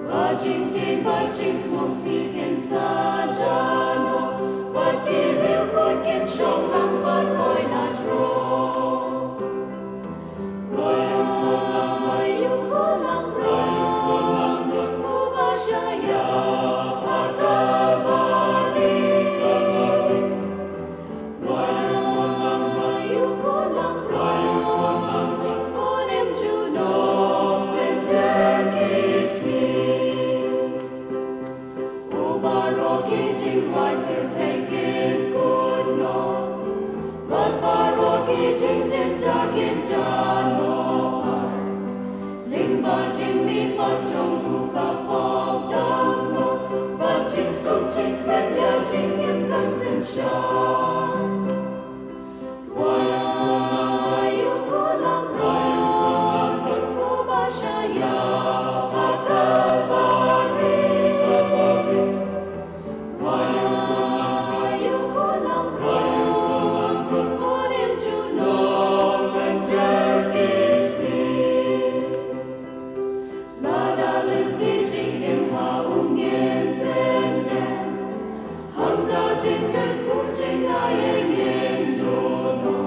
Ba jing tin ba jing song si ken sa ja no ba kiên trong lăng bát ngôi na trô Rayu kolang rang Ubashaya Akabari Rayu kolang rang Onem Juno Benterkisi Ubaroki jingwai bertekin kuno Baroki jing jargin jano Limba jing mi pachong buka pop damo Bajing sum jing benya jing im kan sin sha Rayu kolang rang Ubashaya Akabari Rayu kolang rang Onim Juno Benterkisi Lada limti jing im haungen benden Hangga jing serku jing ayeng dono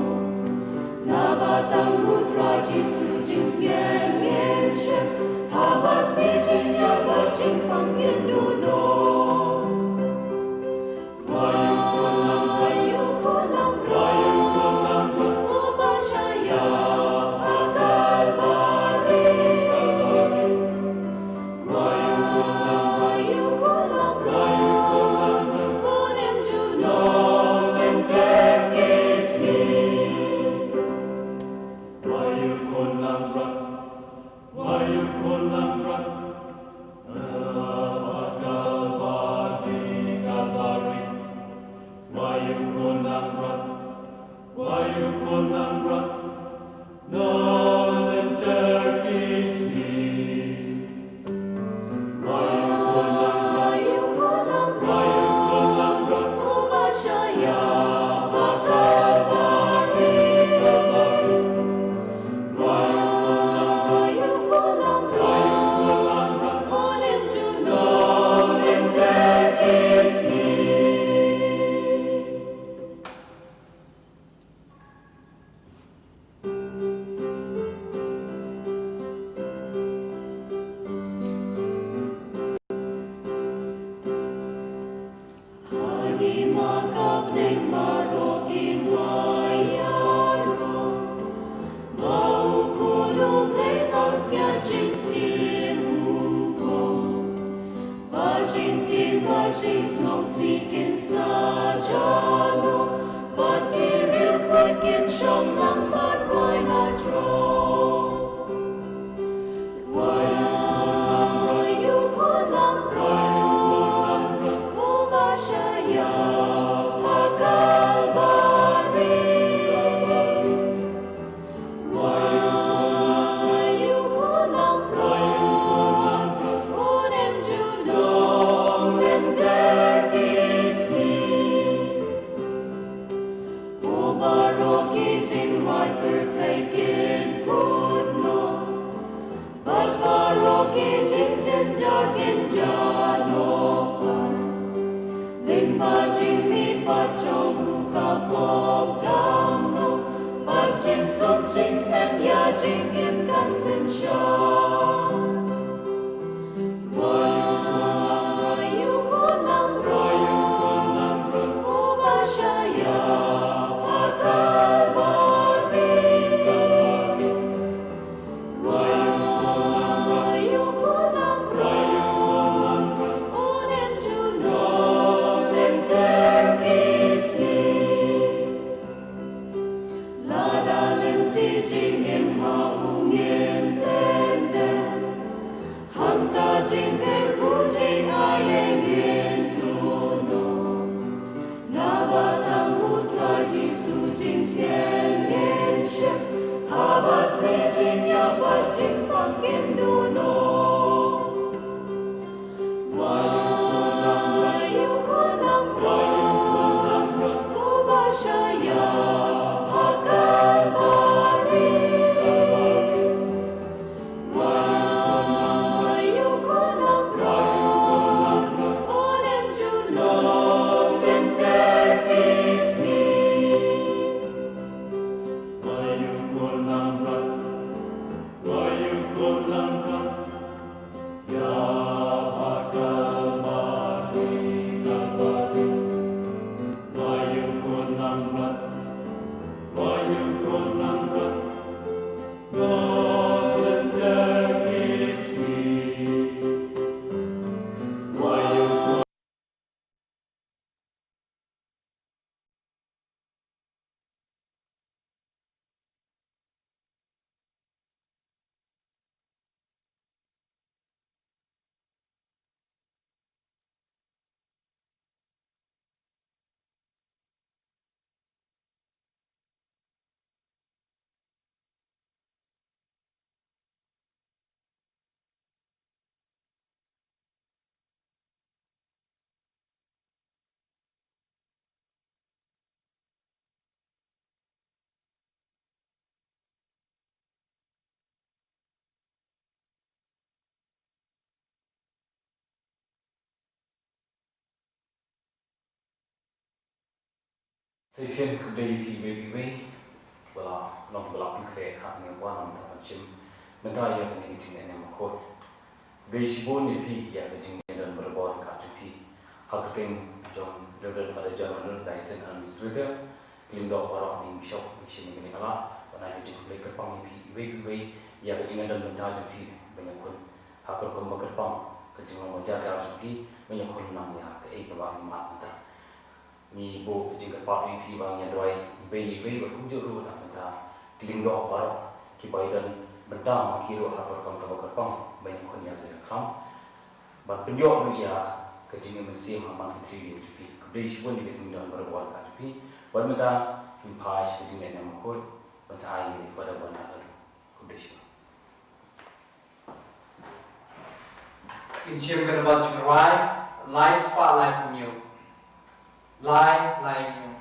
Nabatang hutra jisu jing tien ngien ship Habas ni jing yabat jing panggen duno Rayu kolang rang Ubashaya Akabari Rayu kolang rang Onem Juno Benterkisi Rayu kolang rang Akabari Rayu kolang rang Nolen terkisi Rayu kolang rang Ubashaya Akabari Rayu kolang rang Onem Juno Benterkisi Hari makap neng marokin wayaro Bau kulung lebar jing simuko Bajin tim bajin snow sikin sajano Bakiril kuikin syong nang barboy na dro Rayu kolang rang Ubashaya Akabari Rayu kolang rang Onem Juno Benterkisi Ubaroki jingwai bertekin kuno Baroki jing jargin jano Limba jing mi pachong buka pop damo Bajing sum jing benya jing im kan sin sha Rayu kolang rang Ubashaya Akabari Rayu kolang rang Onem Juno Benterkisi Lada limti jing im haungen Sesian kedai PBB bala long bala pingkre hak ni buat nam tak macam mentah ia kini kecing ni makot bersibon ni pi ia kecing dan berbuat kat pi hak ting John Leonard pada zaman Dyson administrator kelindau orang ni shop misi ni kala pada kecing boleh kerpang pi PBB ia kecing dan mentah pi banyak kun hak kerpang kerpang kecing mau jajar pi banyak kun nam ya ke bang mak mentah ni bo jingga papi pi bang ya doi bei berkunjung ru nak benda kelinggo baru ki dan benda makiro hakor kam kapang banyak kon yang jadi kam ban penjok ru ya kejing mesim aman tri di pi kudai sibon di betung dan berbuat kat pi ban benda impai kejing yang makot ban sai ni pada benda lalu kudai sibon Insiam kan buat cerai, live spotlight new. Live like you.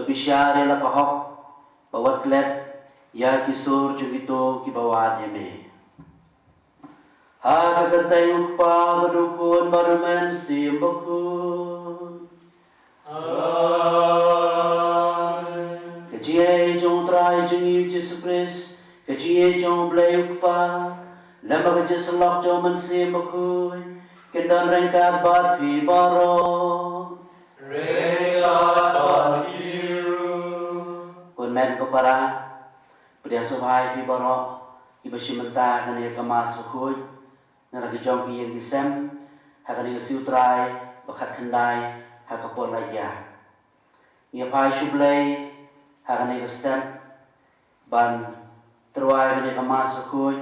Bisyare la kahok bawat klet ya kisur jugito ki bawat yame ha kagartay ukpa badukun baruman simbakun kajiye jong trai jengi Jesus Christ kajiye jong blay ukpa lama kajes lok jong man simbakun kendan rengkat bat pi baro men ko para pria sohai pi baro ki basimenta kan ya kamas khoi na lagi jong ki yang kisem ha kan ya siutrai bakhat khandai ha ka pol lagya ya pai shublei ha kan ya stem ban terwai kan ya kamas khoi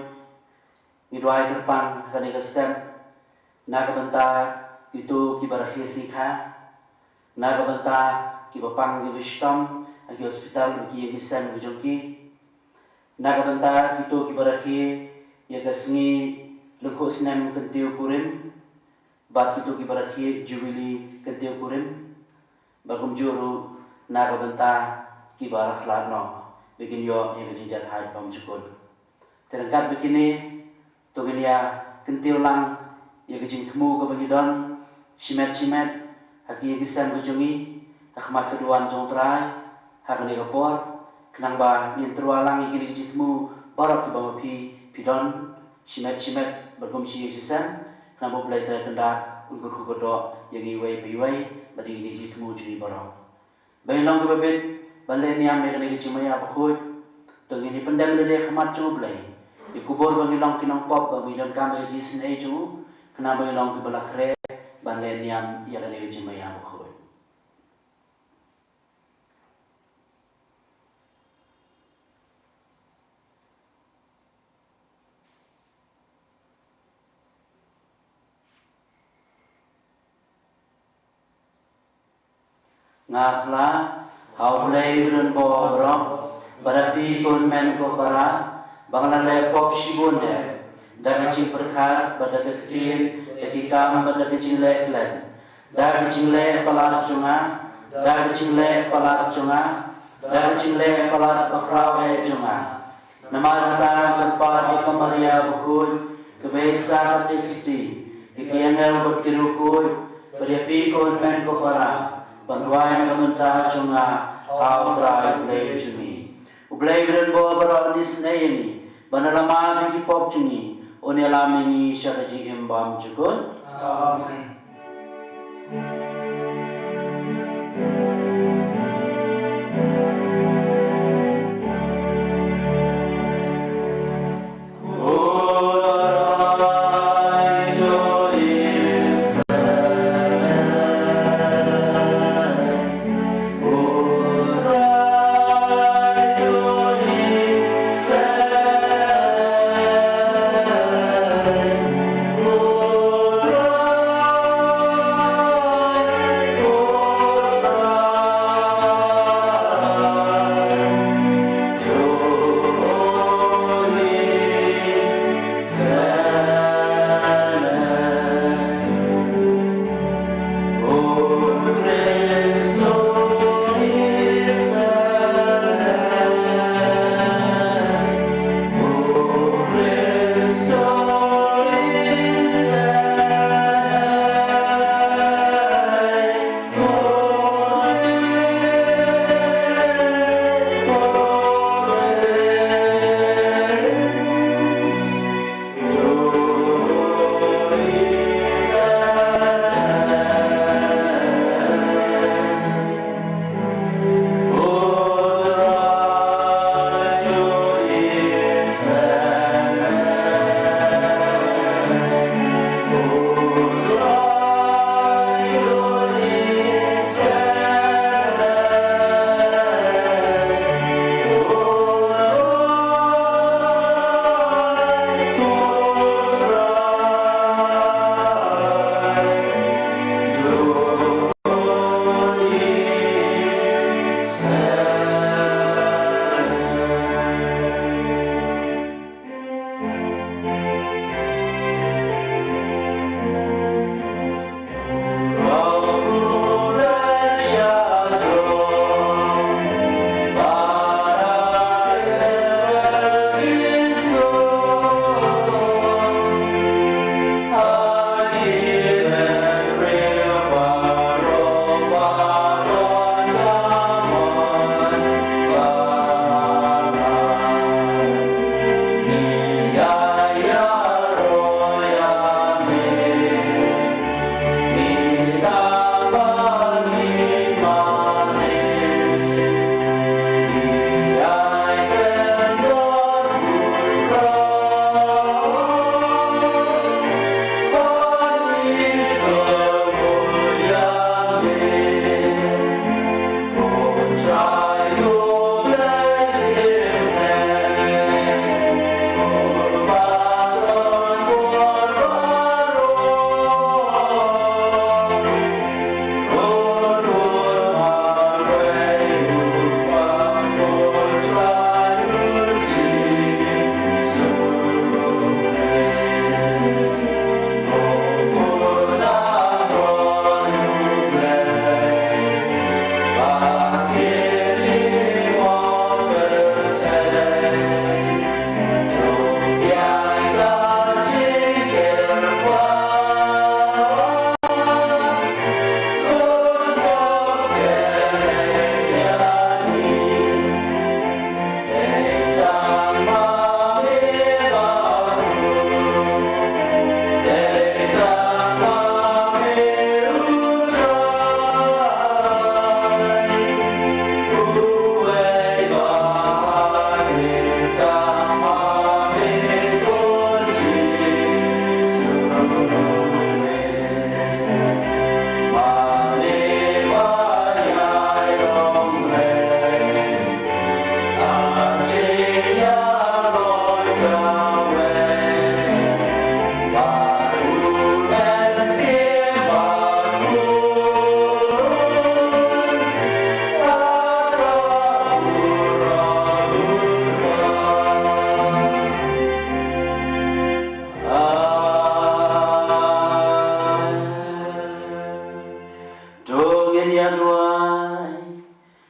ni dwai kerpan kan ya stem na ka banta itu ki barahi sikha na ka banta ki bapang ki wisdom agi hospital bagi yang kisan bujongki naga bentar kita kibaraki ya kasngi lengkok senam kentiu kurim bat kita kibaraki jubili kentiu kurim bagum juru naga bentar kibarak ladno bikin yo yang kejinjat hai pam cukun terangkat begini togin ya kentiu lang ya kejing temu ke bagi don simet haki yang kisan bujongi Akhmat keduan jong trai, hakani kapor, kenang ba nyin terwalang ikini jitmu barak ke bama pidon, simet berkomsi sisam, kenang bo belai kendat ungkur kukodok yang iwai badi ini jitmu juni barak. Bayi long ke babit, balai ni ambil kini kecimaya pakut, tong ini pendam lede akhmat jong belai. Ikubur bangi long kinong pop bami dan kami jisin eju, kenang bangi long ke balakre, balai ni am yang kini kecimaya pakut. Ngapla hau play dan borok barapi kon men ko para bangla le pop shibun de da kecil perkar pada kecil ketika pada kecil le klan da kecil le pala cunga da kecil le pala cunga da kecil le pala pakrau e cunga namata berpa di kamaria bukul kebesa tesisti ikianel berkirukul barapi kon men ko para bantuan yang mencari cunga Australia play cuni, play berenbo beronis ini, banalama bagi pop cuni, onelami ni syaraji embam cukun. Amen.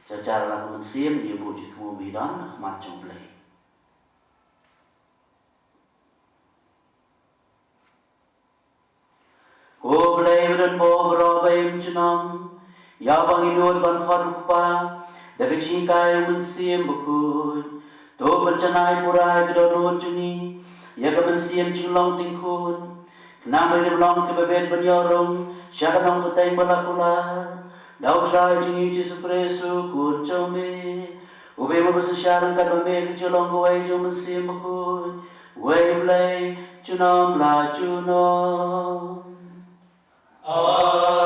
Cara lagu mensim dia bujuk tubuh bidan khmat jomblay. Ko blay bidan bo berobay mencenam. Ya bang inod ban kharukpa. Daga cingkai mensim bekun. To bencanai pura gedonun cungi. Ya ka mensim cinglong tingkun. Kenapa ini belong ke bebet benyorong. Siapa nong keteng balakular. Daw try chingi Jesu Kristu kun chome ube mo besyaran kan mame kecilong kuai jo mensim kun wei blay chunom la chunom. Amen.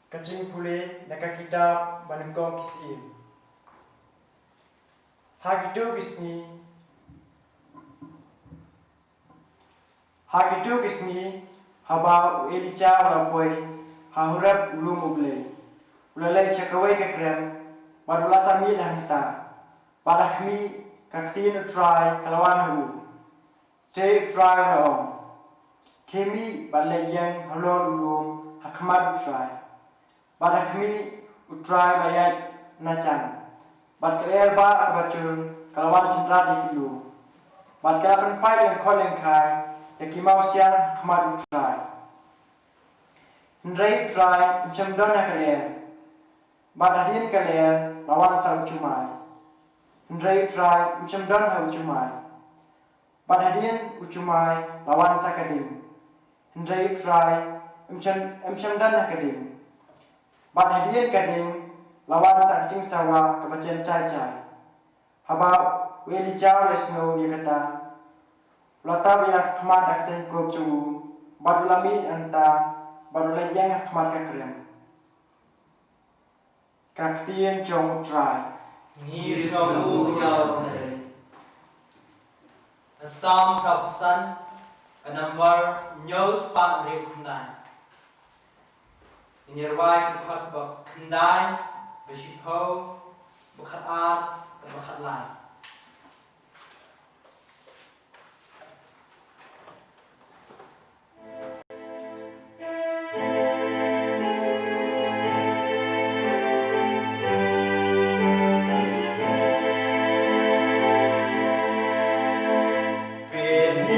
Kacing pulih naka kitab manengkong kisim. Hagitu kisni haba Elija rapoi hahurap ulu mugle. Ulalai cakawai kekrem badula sami hanta. Pada kami kaktin try kalawan hu. Te try raom. Kemi badlai yang halor ulum hakmat try. Pada kami utrai bayat nacan. Bad kalian ba kebacut kalawan cindra di kilu. Bad kalian penpai yang kol yang kai yakimau siang kemat utrai. Hendrai utrai macam dona kalian. Bad hadian kalian lawan sa ucumai. Hendrai utrai macam dona ucumai. Bad hadian ucumai lawan sa kadim. Hendrai utrai macam dona kadim. Bat hadian kading lawan sakcing sawa kebacan cai-cai. Haba weli jauh lesno dia kata. Lata biak khmat akcai kop cu. Badulami anta badulai yang khmat kakrem. Kaktien jong try. Ni sabu nhau này. Psalm prophesan a number nhau spa rib kunai. Ini rawai khat bak kendai besipau bakhat art bakhat lai. Amen.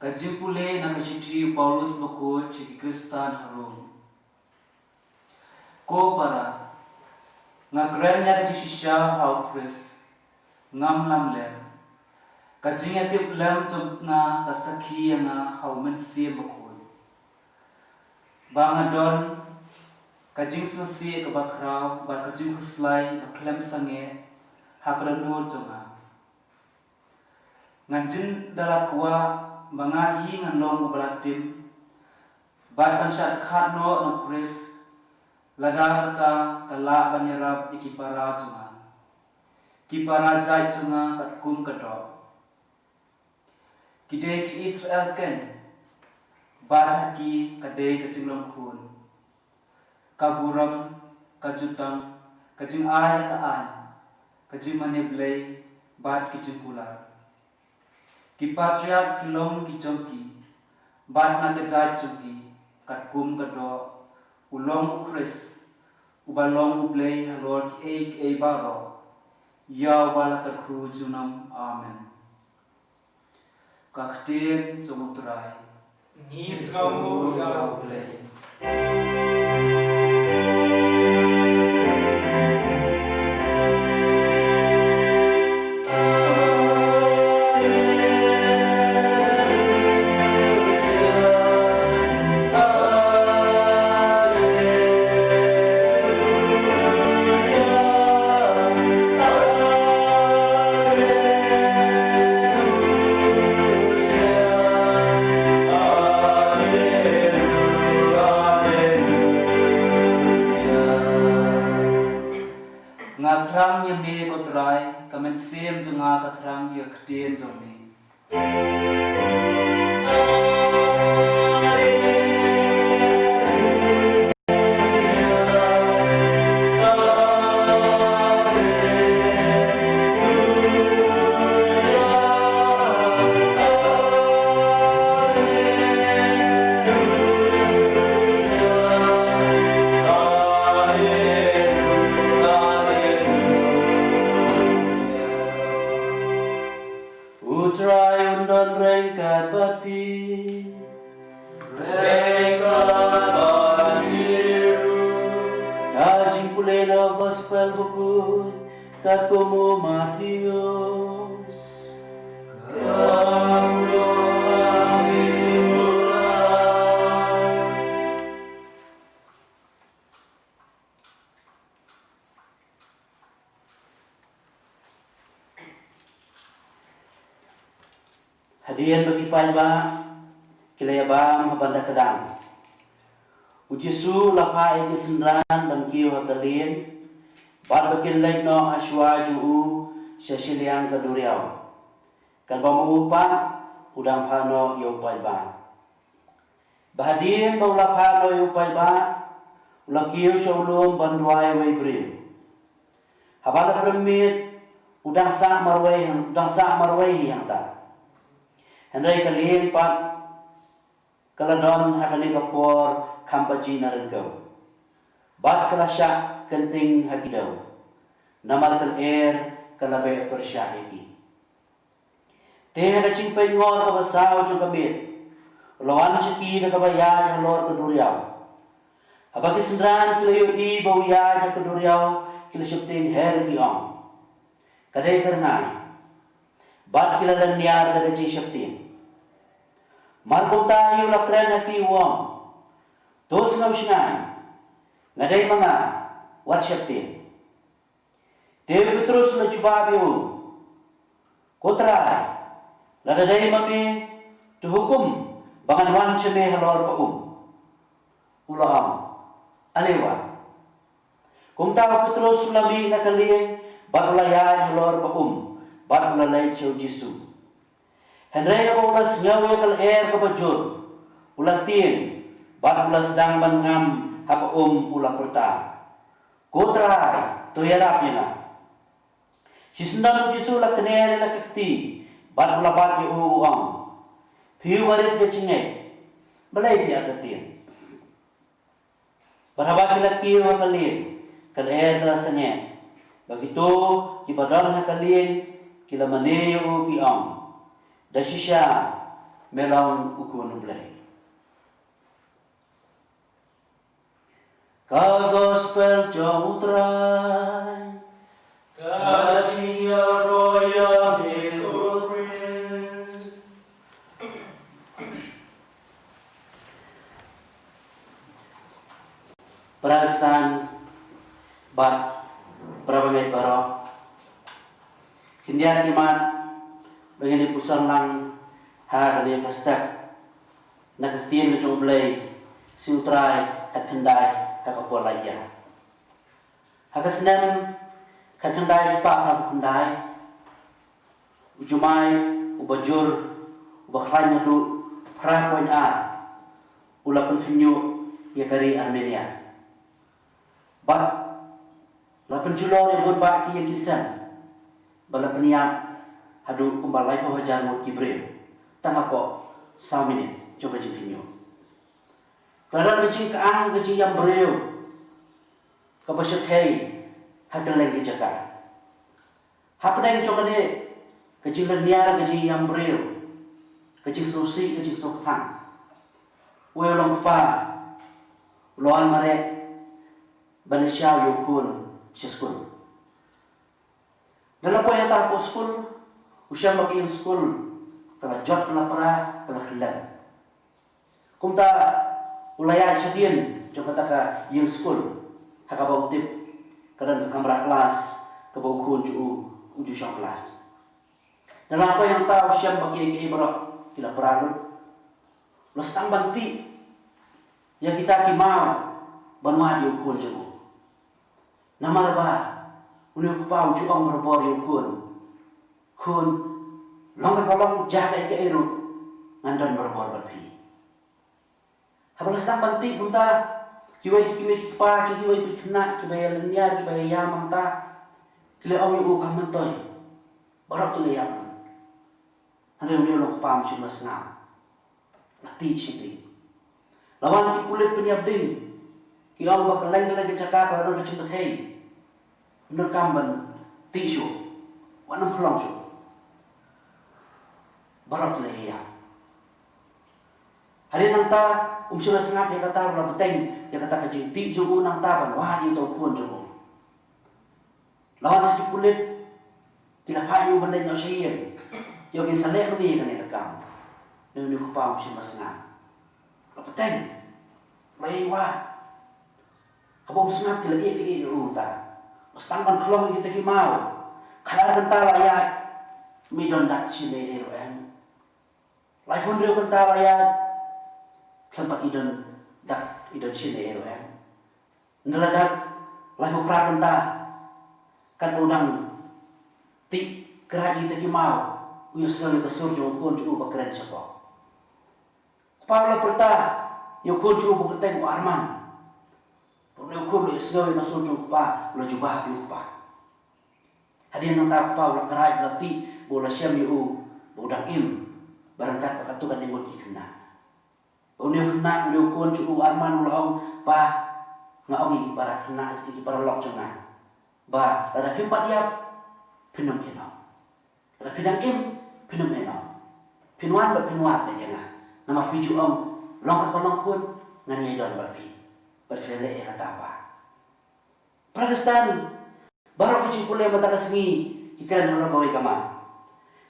Kajing pule na kachiti Paulus bukut ciki Kristan harum. Ko para ngagren nya kaji shisha hau Chris ngam lam lem. Kajing atip lem jom na kasaki na hau mensi bukut. Bangadon kajing selesi ke bakrau bar kajing kuslai baklem sange hakranur jonga. Nganjin dalam kuah bangahi nganlong belatim bat pansat khatno no Chris lada kata kala banyarap ikipara junga kipara jai junga kat kum kadok kide ki Israel ken bat haki kade kajinglong kun kaburam kajutang kajing ay kaan kajing maneblay bat kijing pular ki patriarch kilong ki jongki bat na kejat jongki kat kum kado ulong Chris ubalong ublay halor ki ek baro ya wala takhu junam amen kaktir jomutrai Ngis kamu ya ublay. Ngatrang yame kotrai kamen sem junga katrang ya khtien jomi. Utrai undon rengkat bati Kajing pulelo gospel buku kat komo Matius Hadian bagi palba kilaya ba mabanda kadang. Ujisu lapa iti sendran bangkiu hakalin bat bakin laik no aswa juu syasiliang kaduriau. Kan ba maupa udang pano yo palba. Bahadin ba ulapa no yo palba ulakiu syulum banduai waibrim. Habala permit udang sa marwai yang ta. Hendai kalian pat kaladon hakali kapor kampaji narengkau. Bat kalasya kenting hakidau. Namal kal kalabe persya eki. Teh kacing pengor kabasaw jo kabit. Lawan siki na kabaya yang lor keduriau. Habagi sendran kilayo i bawya yang keduriau kilasyupting her giong. Kadai kernai. Bat kilalan niar na kacing syupting. Markong tayo lakran na kiwang. Tos nga usyan. Ngaday mga watsyaptin. Dewi Petrus na jubabiyo. Kotray. Ladaday mami tuhukum. Banganwan siya may halor pa Ulaam. Alewa. Kung tao Petrus sulami na kaliyeng. Bagulayay halor pa Bagulalay siya Jisu. Henry ka ulas ngawe kal kapajud. Ulatin. Bat ulas dang mangam hapa ulang perta. Kotray. Tuyarap niya na. Si sendang Jisu la kenere la kekti. Bat ulabat yu uang. Piu warit ke cingay. Balay di agatin. Barhabat kilaki wa kalin. Kal kala sangye. Bagito kibadan na kalin. Kila maneyo kiang. Dasisya melong ukun ublay. Ka gospel jong utray, Kajiya roya milkuris. Prastan bat prabangai baro. Hindian kimat bangini pusang lang ha kani kastak nakatien ke ublay si utray kat kendai kapor laya. Hakasnem kat kendai spa kat kendai ujumai ubajur ubakhlanya du prapoin a ula penkenyu ya kari Armenia. Ba la penculor yang bon ba ki yang kisan bala peniap hadu kumbalai ko hajar mo kibril tanga po sa minit coba jingkinyo. Kadang kecing kaang kecing yang beriu kapasyakai hakaleng kejaka. Hapadeng coba ni kecing leniar kecing yang beriu kecing susi kecing soktang. Welong pa loan marek banisya yukun seskul. Dalam poya tapo skul usya bagi skul kala jot kala para kala khilan. Kumta ulaya syadien coba taka yang skul hakabau tip kadang kamera kelas kabau kun uju syang kelas. Dalam apa yang tahu usya bagi ke ibarat tidak peralut. Lestang banti yang kita kimau banwa yukun ju. Nama ba unik pau juang berbor yukun kun long kalong jaga ke eru ngandan berbor berpi. Habis tak banti punta kiwai pa kiwai pikna kiwai lenya kiwai yamang ta kile awi u kamantoy barak kile yam. Hari ini long pam cuma senang lati siti. Lawan ki kulit penyabding ki ang bakaleng lagi cakap kalau nak jemput hei. Nerkamban tisu, wanam pulang su, barat lehiya. Hari nang ta sudah sengap ya kata ulah beteng ya kata kecil tisu nang taban wah dia tahu kuan jumbo. Lawan sedikit kulit tidak payu benda yang syir, yang kisalek begini kan yang kam. Nuni kupam sudah sengap, ulah beteng, lewat. Kabung sengap tidak iya uta. Mestangkan kelong kita kimau. Kalau bentar ayat midon dak sini eroem. Laihun rio bentar ayat tempat idon dak idon sini eroem. Neladak laihu pra bentar kan udang ti keraj kita kimau. Uyo sekali ke surjo kun cukup bakeren siapa. Kepala perta yo kun cukup bakeren ku Arman. Pernah ukur le sekali na surjo kupa ulah jubah yu kupa. Hadiah nang tak kupa ulah kerai ulah ti bola syam yu udang im barangkat pakatukan dengan kikena. Unih kena udah ukur cukup Arman ulah ong pa ngaong iki para kena iki para lok cenah. Ba ada pimpat dia pinum eno. Ada pidang im pinum eno. Pinuan berpinuan aja lah. Nama piju om longkat palongkun ngani don berpi. Berfele kata apa? Prakistan baru kecil pulai mata kesengi ikan orang bawa kamar.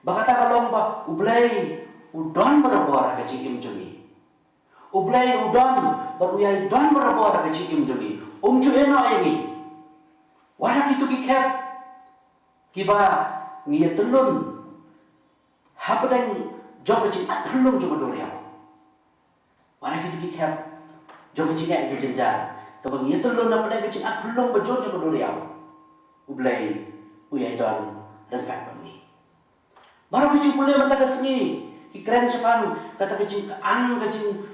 Bakata kalong ba ublay udon berabora kecil im jumi. Ublay udon beruyai don berabora kecil im jumi. Eno ini. Wadah itu kikep kiba ngiya telun hapadang jog kecil telun coba doriau. Wadah itu kikep jom kecilnya itu jenjar. Kabang itu lo nak pada kecil belum bejor juga doriau. Ublay uyai don rengkat bani. Baru kecil pulih mata kesini. Kikeren sepan kata kecil keang kecil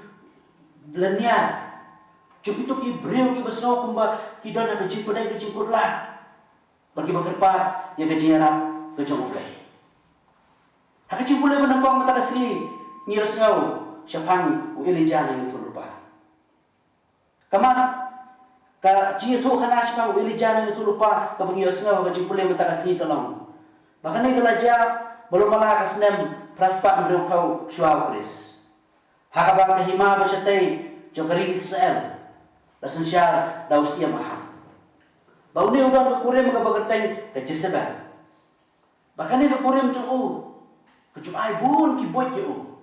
leniar. Cuk itu ki breu ki besau kumba ki don kecil pada kecil putlah. Bagi bakerpa yang kecil arab kecil ublay. Hak kecil pulih menangkong mata kesini. Nios ngau sepan uilija na itu lupa. Kaman ka cia tu khana siapa wili jana itu lupa ka pengiosna ka jipule mata kasih tolong. Bahkan ni kelaja belum malah kasnem praspat merupau syuau Kris. Hakabak kahima bersyatai jokari Israel. Lasan syar daus ia maham. Bau ni udang kekurim kebagerteng ke Jezebel. Bahkan ni kekurim cu'u. Kecuai bun ki buat you.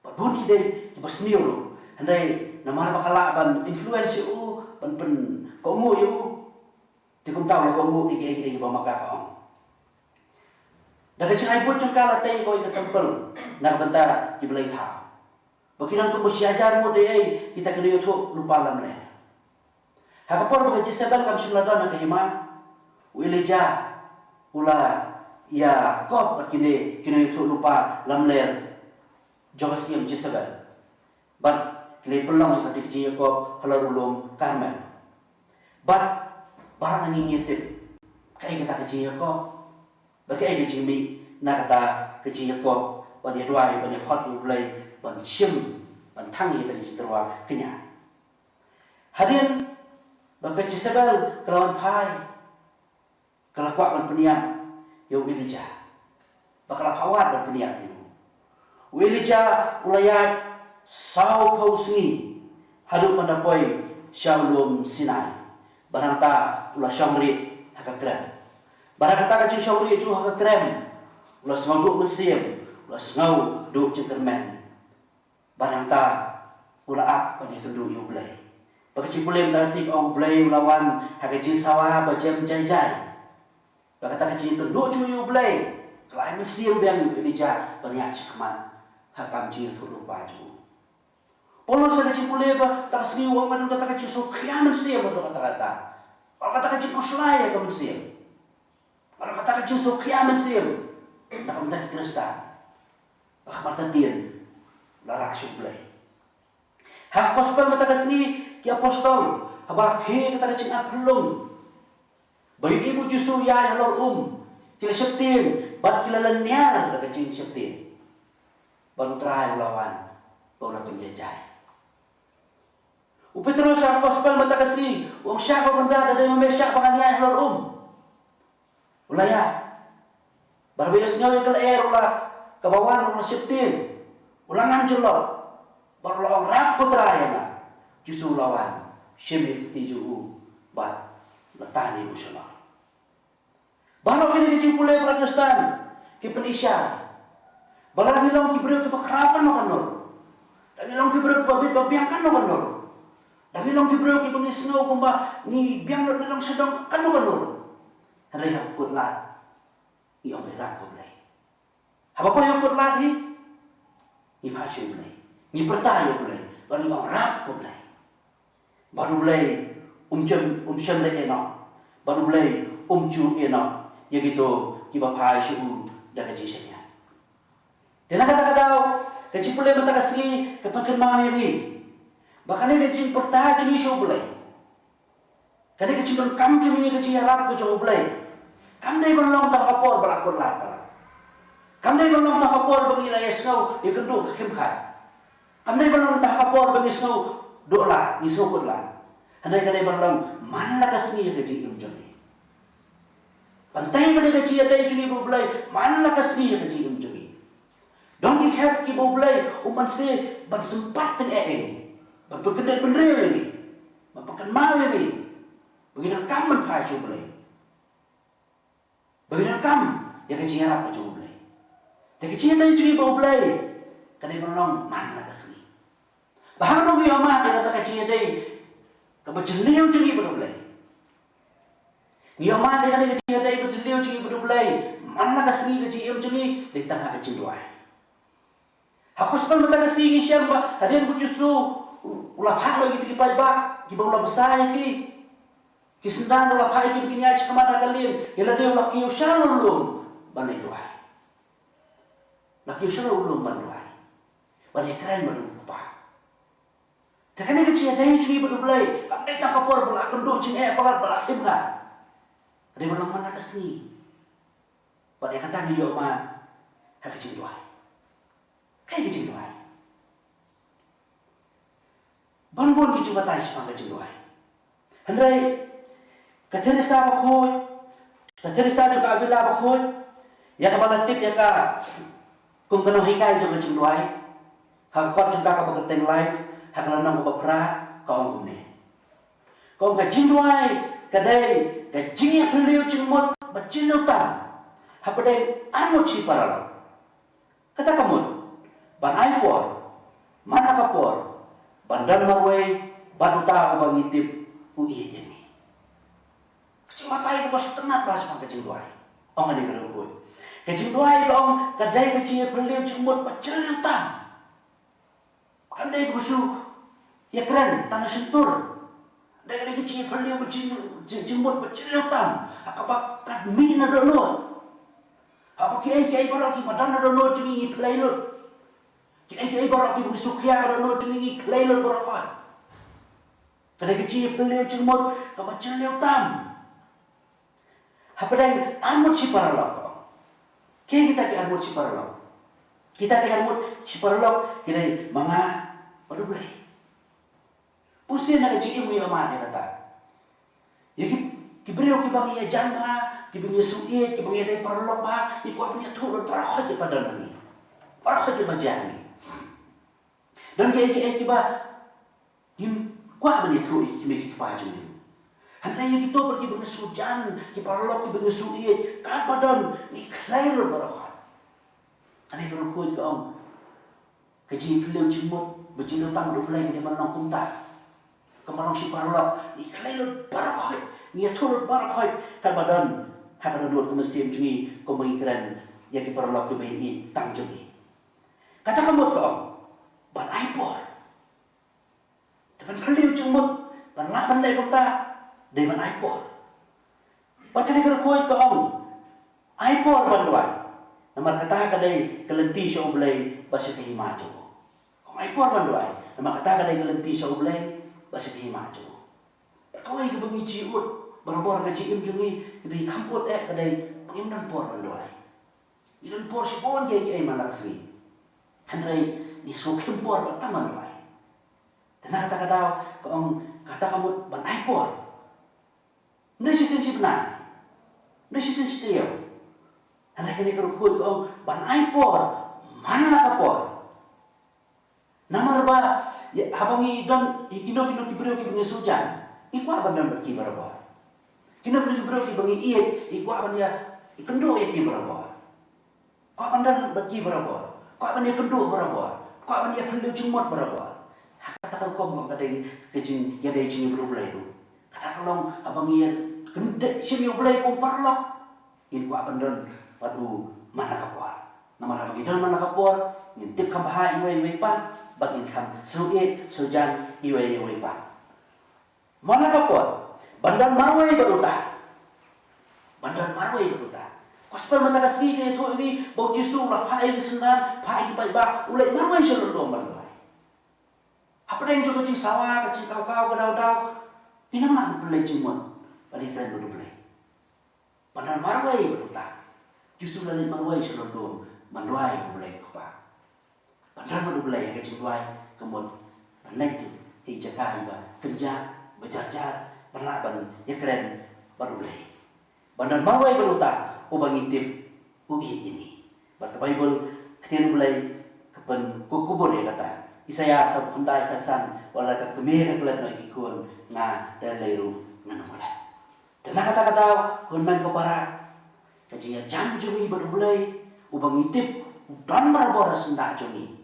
Bun ki dai ki bersniu lu. Handai namar bakala ban influence you ban kau mu you. Tikum tahu kau mu iki bamaka kau. Dah kecil ai buat cengkala teng kau ke tempel. Nak bentar ki belai tha. Bakinan kau mesti ajar mu dei kita kena yotu lupa lam le. Hakapor ba Jezebel kam simladon ke hima. Elijah ula ya kop kini yotu lupa lam le. Jogas yam Jezebel. But kile pelong yang ketik ji kop halarulum Karmel. But barang ngingitip. Kai kita keji kop. Bagi ai jimi nak kata kecil kok pada dua pada hot ulai pada sim pada tangi dari terwa kenya. Hadirin bagi Jezebel kelawan pai kelakuan peniam yo Elijah bakal pawat dan peniam yo Elijah ulayat sau pausni hadap mandapoi Shalom Sinai barang ta ulah syamri hakakran. Barang kata kacing syawri itu hak krem. Ulah sengau duk mensiam, ulah sengau duk cengkermen. Barang ta ulah ap pada kendu yu blai. Pakacing boleh mentasik ong blai lawan hak kacing sawah bajam jai-jai. Bakata kacing kendu cu yu blai. Kelai mensiam biang yu Elijah banyak cekman hak kamcing tu lupa cu. Polos kacing boleh ba tak segi wang madu kata kacing sukya mensiam kata-kata. Kalau kata kacing kuslai ka mensiam. Kalau kata kecil sukya mensiam, nak minta Kristan, nak mata tian, larak syublai. Hak gospel mata kasih ki apostol, habak he kata kecil apelung. Bagi ibu justru ya halal kila septim, bat kila lanyar kata kecil septim. Baru terakhir lawan, baru penjajah. Upeterus hak gospel mata kasih, wong syakwa benda ada yang memesyak penganiaya halal Ulaya, berbeda sengaja ke air ulah ke bawah ulah septin, ulangan jelok, baru lawan rap putra ya na, justru lawan syemil tiju bat letani usaha. Baru kita kecil pulai Protestan, ke Penisha, baru bilang kibru ke pekrapan makan nol, dan bilang kibru ke babiangkan makan nol, dan bilang kibru ke pengisno kumba ni biang nol bilang sedang kan makan nol. Hari yang kutlat, iong berak kumlay. Apa ko yung kutlat ni? Ni pasyo kumlay, ni pertayo kumlay, baru iong rap kumlay. Baru bulay umsyam lay eno, baru bulay umcu eno, yang itu kiba pasyo dah kajisya niya. Dan kata-kata kecil pulay mata kasih kapag mga yabi, baka ni kecil pertayo cumi siya bulay. Kani kecil kam cumi kecil harap ke jauh bulay. Kam dai belong tak kapor belakon lata. Kam dai belong tak kapor bagi layas ngau ikendu kemkai. Kam dai belong tak kapor bagi ngau dola ni sokot la. Handai kadai belong mana kasni keji imjoni. Pantai kadai keji adai juni bulai mana kasni keji imjoni. Don't you have ki bulai uman se ban sempat teng ini. Ban pekedai bener ini. Ban pekan mau ini. Begini kam men pai bulai. Bagaimana kamu yang kecil harap macam boleh? Tapi kecil tadi curi bau boleh, kadai menolong mana kasih. Bahkan orang yang mah dia kata kecil tadi, kebetulan curi bau boleh. Dia mah dia kata kecil tadi kebetulan curi bau boleh, mana kasih kecil yang curi di tengah kecil dua. Aku sebab mata kasih ni siapa? Hadian aku justru ulah hak lagi di pajak, di bawah besar lagi. Kisendang ulah pai ki bikin aja kemana kalian? Ila dia ulah kiu shalom banai doai. Lah kiu shalom banai. Banai keren baru kupa. Takkan dia kecil dah curi baru belai. Kau dah tak kapor belak kenduk cing palat belak himka. Dia belum mana kesini. Banai kata ni dia mah hak kecil doai. Kayak kecil doai. Bangun kecil batai sampai kecil doai. Hendai Katerisa bakhoy, katerisa juga abila bakhoy, ya kabalatip ya ka Kung kano hikay jong kajing duay, hakot jong ka bakateng live, hakalanang babra kaong kumne. Kung kajing duay, kadai kajing heliu jing mot bajilo tam, hapadeng anu ci paralo. Kata kamu, ban aipor, mana kapor, bandan marway, baduta ubang ngitip ui ini. Kajing matai ko bas tenat bahas mang kajing duay. Ong ani gerukut. Kajing duay ong kadai kajing heliu jing mot bajilo tam. Kandai ko busu, ya keren tanah sentur. Dari kecil beliau jembut bercelau tam, apa kat min ada lo, apa kiai barak ki badan ada lo cungi pelailut, kiai barak ki bagi sukya ada lo cungi pelailut berakat. Dari kecil beliau jembut bercelau tam, apa dah amut si paralog, kiai kita ki amut si paralog, kita ki amut si paralog, kita manga baru boleh. Pusing nak cik ibu yang mana kata. Ya kibreu kibang ia janga, kibang ia suit, kibang ia dari parlok bah, ikut punya turun parah aja pada ni, parah aja macam ni. Dan kiai kiba, kim kuat benda tu kimi kiba jadi. Hendak kita pergi bang sujan, kiparlok kibang suit, kan badan ni kelair parah. Ane berukut ke om, kaji beliau jemut, berjilau tam dupelai di mana kumta. Kemalang si parlok, ni kelairut barakoi, ni turut barakoi, kan badan, hakana dua kemesim cungi, kemengikiran, yang ki parlok tu bayi tang cungi. Kata kamu ke om, ban aipor, teman beliau cumut, ban lapan lay kota, dari ban aipor. Ban kena kerukui ke om, aipor ban duai. Nama kata kadai kelenti syau belai bahasa kehima cukup. Kau aipor ban duai, nama kata kadai kelenti syau belai bahasa kehima cukup. Kau yang kebangi ciut, berbor ke cium jungi, kebangi kamput kadai pengimunan por ban duai. Idan por si pon kiai mana kesri. Handrai ni sukim por pertama duai. Dan kata-kata kamu ban aipor. Nasi sensi benar, nasi sensi tiaw. Handrai kini kerukut kau ban aipor, mana kapor. Nama reba ya habangi dan kino kibreu kibangi sujan. Iku aban dan berki berapa. Kino kibreu kibangi iet, iku aban ya ikendo ya ki berapa. Kau aban dan berki berapa. Kau aban ya kendo berapa. Kau aban ya perlu jemut berapa. Kata kau bang kadai kecing ya dai cing berbelai tu. Kata kalau abang ya kende sini berbelai pun parlok. Iku aban dan padu mana kapor. Nama abang dan mana kapor. Ngintip kabahai iwai pan. Bagin kam suit sujan iwai pan. Mana kapor? Bandar Marwai beruta. Bandar Marwai beruta. Kospel mata kasih ni tu ini bau jisu lah pai sendan pai ba ulai Marwai seluruh bandar. Apa yang juga cing sawah kecil kau gedau-dau. Ini mana belai cimon? Balik keren dulu belai. Bandar Marwai beruta. Justru dari Marwai seluruh Marwai belai apa? Bandar baru belai kecil duai kemudian balik tu hijau ba kerja berjar-jar berlaban ya keren baru belai. Bandar Marwai beruta ubang intip ubi ini. Baca Bible ketian belai kepen kukubur ya kata. Isaya sa kundai kasan wala ka kemir pelat na ikun nga dan leiru nganumula. Dan kata-kata hunman ko para kajiya janjungi berbulai ubang itip dan berbor sendak jungi.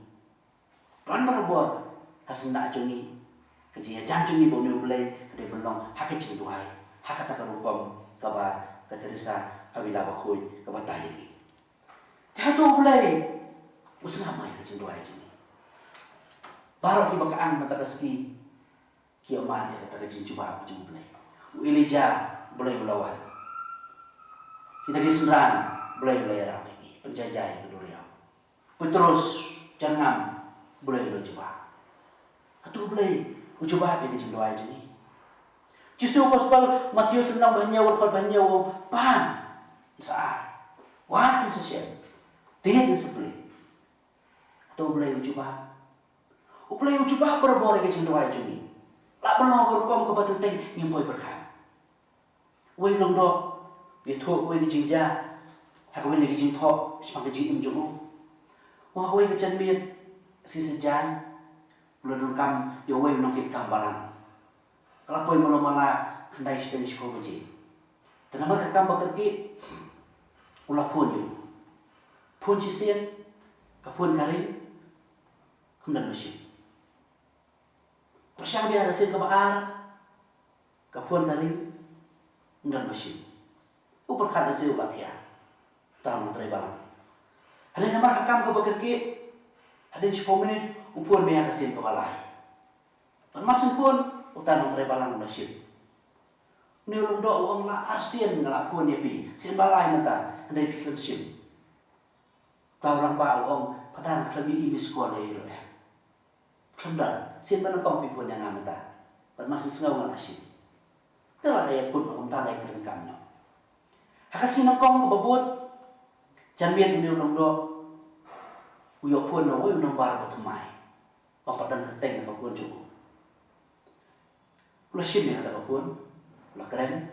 Dan berbor sendak jungi. Kajiya janjungi bonu bulai kade belong hakicing duhai. Hakata karukom kaba katerisa kabila bakhoy kaba tahiri. Tato bulai usna mai kacing duhai jungi. Baru ki bakaan mata kaski kiaman ya kata kajin coba aku jumpa belai. Elijah belai melawan. Kita disenran belai ram lagi penjajah kedua Riau. Petrus jangan belai coba. Atu belai coba apa kajin doa ini. Justru gospel Matius 6 banyak banyak pan saat wah insasian dia disebeli. Atau belai coba. Uplay ujuba berbore ke cindoi cumi. Lak belong kerkom ke batu teng ngimpoi berkah. Wei belong do, dia tu wei ke cingja, hak wei ke cingpok, sepang ke cingim jumu. Wah kau yang kecenmiet si sejan, ulah kam yo wei menongkit kambalan. Kalau kau malu malah kendai sedang sekolah beji. Tenama kam bekerja, ulah pun yo, pun cisian, kapun kali, kemudian mesin. Persiang biar hasil kebaar, kapun kali, kemudian mesin. Upar kada hasil latihan, tahu menteri balang. Hari nama kam ke bekerja, ada 10 minit, upun biar hasil kebalai. Masuk pun, utan menteri balang mesin. Ni ulung do uang la arsian ngalapun ya bi, sin balai mata, andai pikir sim. Tahu orang ba uang padahal lebih ibi sekolah itu ya. Kemudian sin mana kong pipun yang amata, pada masih sengau ngalasim. Telah ayat pun uang tanai keren kamno. Hakasi nakong kebabut, jangan ni ulung do, uyok pun no, uyok nombar bertemai. Uang padan keteng nak pun cukup. Ulah sim yang ada pun. Lah keren.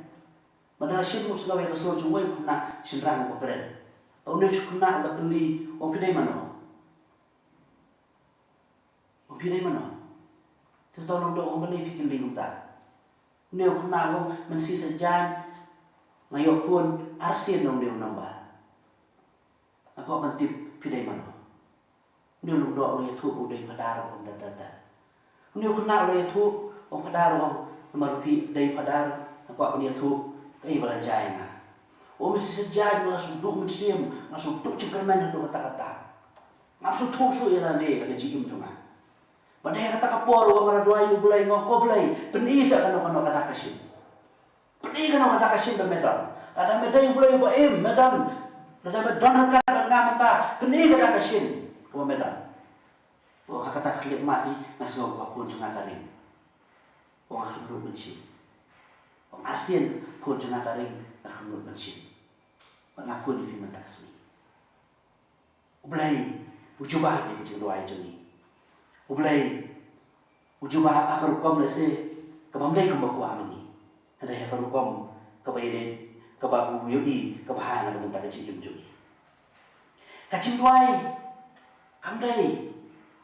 Padahal sim mus gawe rasul jumoi kena senrang ko keren. Au ne kena ada beli wong pidai mana? Wong pidai mana? Tu tolong do wong beli pikir ling ta. Ne kena wong mensi sejan ngayo pun arsin dong dia nambah. Aku mentip pidai mana? Ne lung do oleh tu budai padar wong tata. Ne kena oleh tu wong padar wong marupi dai padar. Aku apa dia tu, kaya belanja na. Oh mesti sejak langsung duduk musim, langsung duduk cengkerman dan kata-kata. Langsung tusu ialah ni lagi jiim cuma. Padahal kata kapor, orang mana doa ibu belai ngoko belai, penisa kan orang kata kasim. Peni kan orang kata kasim dan medan. Ada medan ibu belai ibu medan. Ada medan kan dengan mata, peni kata kasim, ibu medan. Oh kata klik mati, nasi ngoko pun cuma karing. Oh akan duduk benci. Orang asin pun jangan karing nak menurut mesin. Pengapun di firman taksini. Ublay, ujubah ni kecil doa itu ni. Ublay, ujubah akar hukum lese kebamdai kembaku amini. Ada akar hukum kebayade kebaku yui kebahan nak bentar kecil jumjui. Kacim doai, kamdai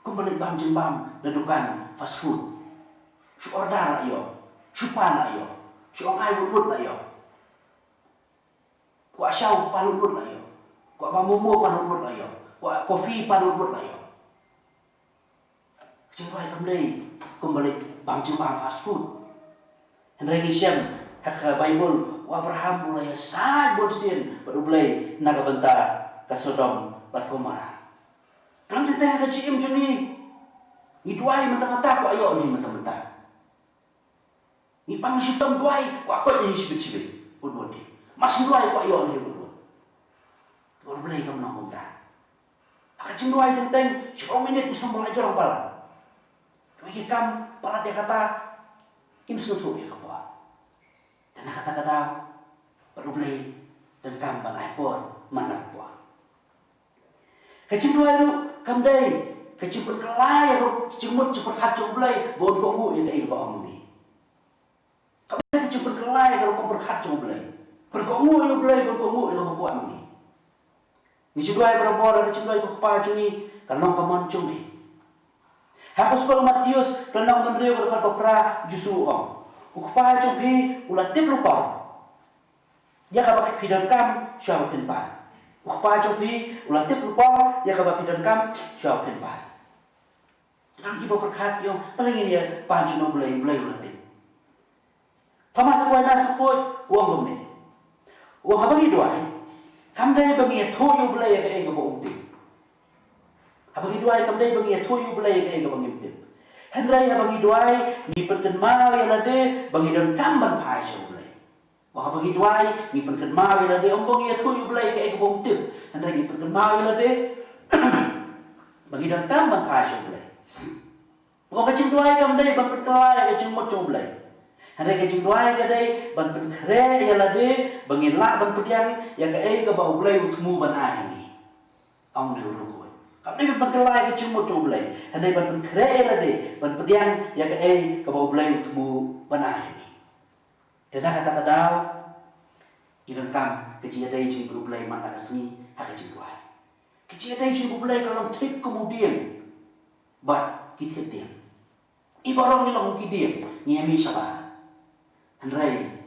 kembali bam jembam ledukan fast food. Su order lah yo, supan lah yo. Siang ai lut lah yo. Kuat syau palut lut lah yo. Kuat mamumu palut lut lah yo. Kuat kopi palut lut lah yo. Cengkai kembali bang jembang fast food. Henry Syam hak Bible Abraham mulai sai bonsin baru mulai naga bentar ke Sodom berkomara. Dalam teteh ke cim cuni. Ngiduai mentang-mentang ku ayo ni mentang-mentang. Ni pang sitom duai ku aku ni sibit-sibit udwadi masih duai ku ayo ni udwad baru beli kamu nak minta akacing duai tentang 10 minit bisa belajar orang pala bagi kam pala dia kata kim suatu ya kapal dan kata-kata baru beli dan kam pan iPhone mana puan kacing duai tu kam dai kacing berkelai tu cemut cepat kacung beli bon kamu yang ai bawa ni cepat berkelai kalau kau berkacau belai, berkomu yang belai berkomu yang buat ni. Ni juga yang berbuat dan cendai kau kepala cuni kalau kau mancung ni. Hapus kalau Matius kalau meneriak berkat berperah justru orang. Kepala cuni ulah tip lupa. Dia kau pakai pidan kam siapa penpan. Kepala cuni ulah tip lupa dia kau pakai pidan kam siapa penpan. Jangan kita berkat yang paling ini ya pancung belai ulah tip. Pama sekolah nas sekolah uang kami. Uang apa gitu ay? Kami dah bagi toyu belai ke ego bukti. Apa gitu ay? Kami dah bagi toyu belai ke ego bukti. Hendrai apa gitu ay? Ni perkenal ya lade bagi dan kamban pai sebelai. Wah apa gitu ay? Ni perkenal ya lade om bagi toyu belai ke ego bukti. Hendrai ni perkenal ya lade bagi dan kamban pai sebelai. Wah kacim doai kami dah berperkenal ya kacim mocong belai. Hari kecil doai kadai ban penkre ya lade bangin la ban pediang ya ke ke bau blai utmu ban ai ni ong ne ru ko kam ne ban kelai kecil mo co blai hari ban penkre ya lade ban pediang ya ke bau blai utmu ban ai ni dan kata-kata Gilang kam kecil dai cing blai mana kasni ha kecil doai Kecil ada ibu belai kalau tik kemudian, bat kita diam. Ibarang ni long kidiam, ni ami syabah. Handrai,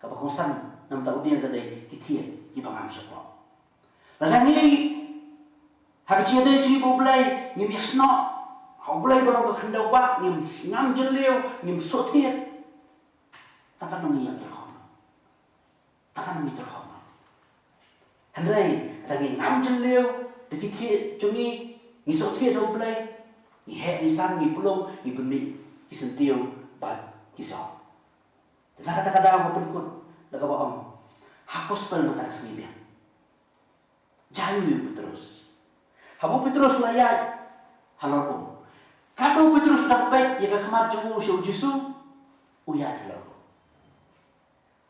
kapakongsan nam tahu dia kadai kita ibang am syabah. Lalang ni, hak kecil ada ibu belai, ni biasno, hau belai barang kekendau bak, ni ngam jeliu, ni sotiat. Takkan nami yang terhormat, takkan nami terhormat. Handrai, lagi ngam jeliu, dekit cungi, ni sotiat hau belai. Ni hek, ni san, ni pulung, ni bumi, ni sentiu, bat, kisah. Dan kata-kata aku penkut, dah kau om, hakos pel mata sengibian. Jangan you Petrus. Habu Petrus layak, halor om. Kado Petrus dapat, jika kemar jauh syau Jesu, uya halor.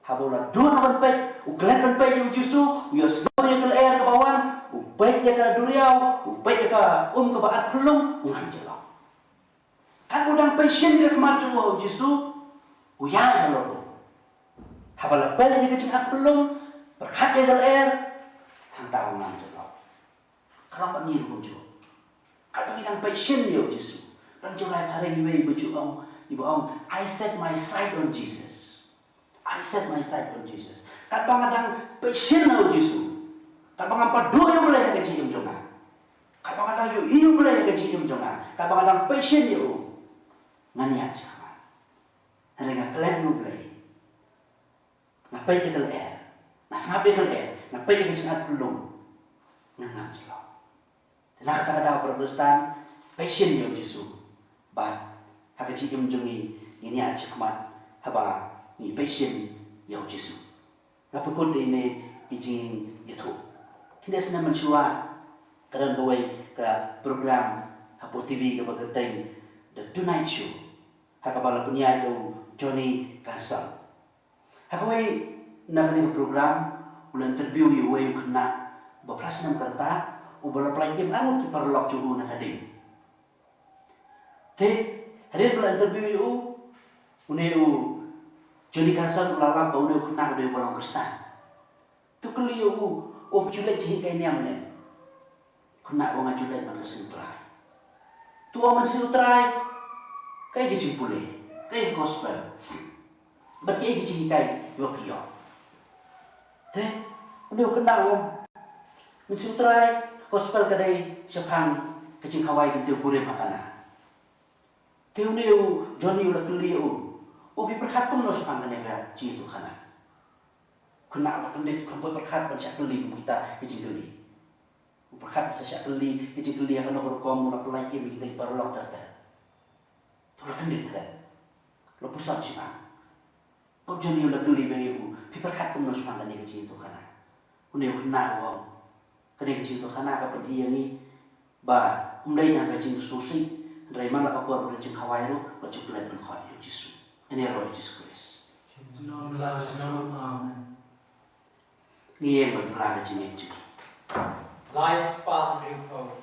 Habu lah dua dapat, uklan dapat syau Jesu, uya senor yang ke air ke bawah, baik jika duriau, baik jika ke baat pelung, ngam jelau. Kan udang passion dia kemaju wau Jesu, uyai halor. Habala baik jika jika pelung, berkat dia ke air, hantau ngam jelau. Kalau tak niru pun juga. Kalau udang passion dia Jesu, orang julai hari ni ibu om, I set my sight on Jesus. I set my sight on Jesus. Kat bangadang passion dia Jesu. Kat bangadang padu yang boleh kecil yang jonga. Kat bangadang you boleh kecil yang jonga. Kat bangadang passion dia. Ngania cakap, hari ngah kalian you boleh. Ngapai ke air, nas ngapai ke air, ngapai ke jengat pelung, ngam jelau. Dan kata-kata Protestan, passion dia Yesus. But hak kecil yang jongi ini aja kemat, haba ni passion dia Yesus. Ngapa kau ini izin itu? Kita senang mencua kerana bawai ke program Hapo TV ke bagian The Tonight Show. Hakabala punya itu Johnny Carson. Hakawai nak ni program ulang interview you way kena berprasna kata ubala play game anu ki parlok juhu nak hadir. Te hari ulang interview you uneu Johnny Carson ulang bau uneu kena uneu balong Kristen. Tu keliu julek jih kai niam ne. Kena wong julek nak sentrai. Tu orang sentrai kai kecil pulih, kai gospel. Berarti kecil kai dua pio. Teh, udah kenal om. Mensutrai gospel kadai sepang kecil kawai kentiu pulih makana. Teh udah Johnny udah keliu. Obi berkat pun lo sepang kanega citu kana. Kena makan dek kampai berkat banyak keli kita kecil keli. Berkat sesyak keli kecil keli akan berkom nak pelai ini kita berlok terter. Tulah kendit kan, lo pusat sih pak. Kau jadi udah geli bayu, piperkat pun harus makan ni kecil itu kana. Udah kena wong, kena kecil itu kana kapan iya ni, ba, umday yang kecil susi, dari mana kapur berjeng kawairu, baju kulit berkhot ya Yesus. Ini roh Yesus Kristus. Ni yang berperang kecil itu. Lies part info.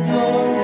Don't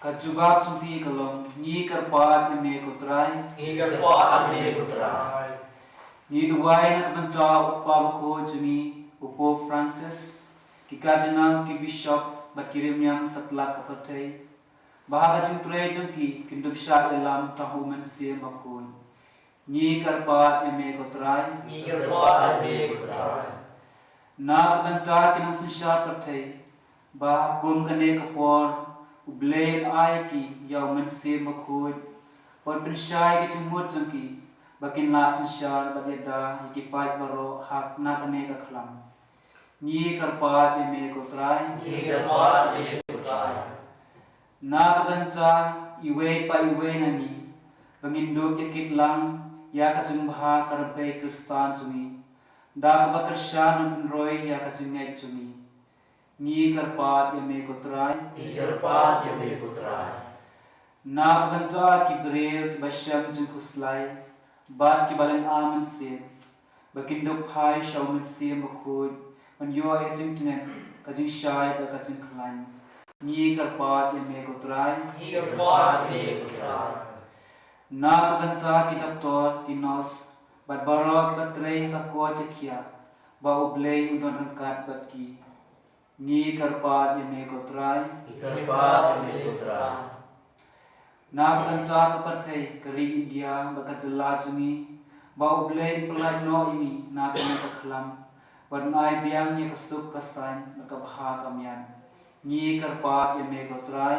Kajubak sumpi kalong ni karpat ime kutrai ni duwai na kabanta upa ko juni upo Francis ki cardinal ki bishop bakirim yang satlak kapatai bahaga jungtrai jungki kindub syar elam tahu mensia makun ni karpat ime kutrai na kabanta kinang sensyar patai bah kum kane kapor Ublain ay ki yaw mensi makod pon pensyai ki cumut jengki bakin lasan syar bageda ikipay baro hak na kane kaklam ni karpat ime kutrai na kabanta iwe pa iwe nani bangindog yakit lang ya kajumbaha karapay kristan jumi da kabakarsya ng roy ya kajungay jumi ni karpat ime kutrai na kabanta ki brew ki basyam jung kuslay bat ki balan aman se bakindok phai shawman se makhud man yo ay jung kinen kajing shay ba kajing klan ni karpat ime kutrai na kabanta ki doktor ki nos bat barok batrei kakot kya ba ublay udon rangkat bat ki ni karpat ime kutrai na kabanta kaparthai kari India bakajala jumi ba ublay pelai no ini na kene kaklam Warnai biang ni kasuk kasan nakabha kamyan ni karpat ime kutrai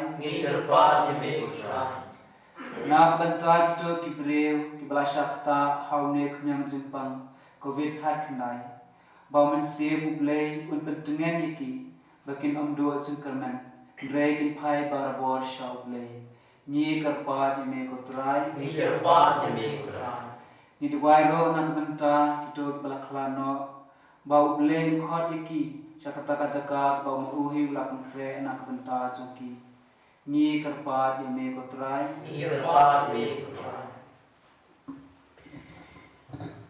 na banta kito ki brew ki balashakta haune knyang jimpang covid khat khnai ba man se ublay un pentengen yiki bakin amdo jingkarman Dragon Pai Barabor Shauble, Ni Karpat Yame Kotrai, Ni kerpat yami kutrai. Ni Duwairo Nakbanta, Kito Balaklano, Bau Blame Khot Yaki, Shakataka Jaka, Bau Mauhi Lakun Kre Nakbanta Joki, Ni Karpat Yame Kotrai, Ni kerpat yami kutrai.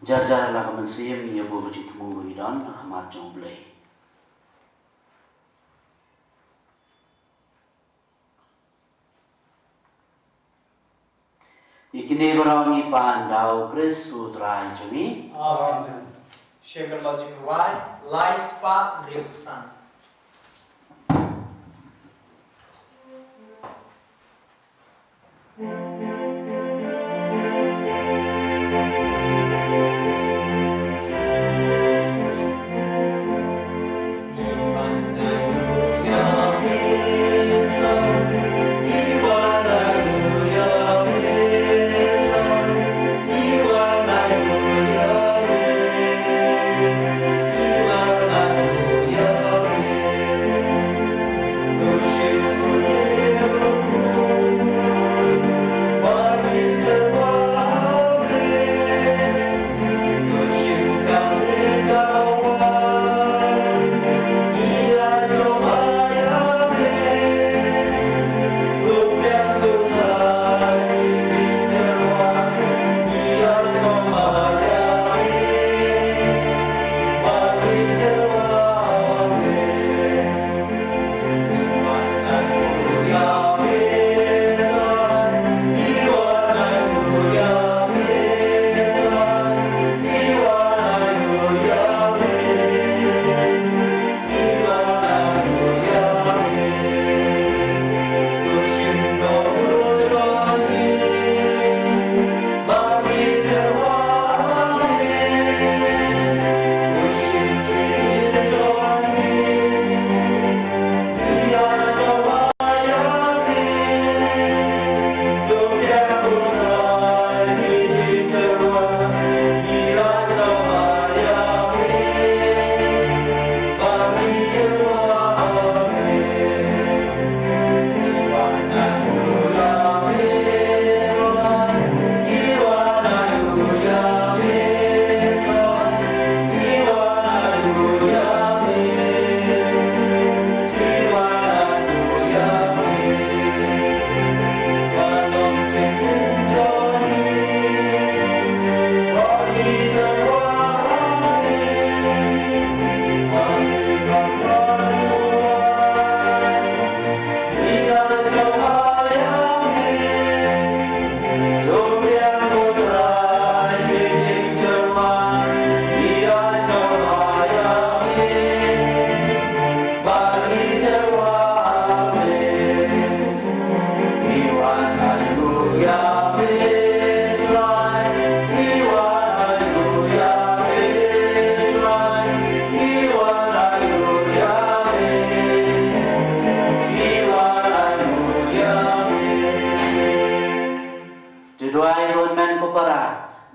Jar-jar lah kaman siyem iya bo bajit mu hidan akhamat jong blay. Ikini barang ipan dau Kris utrai jami. Amen. Shepherd logic right, lies pa ripsan.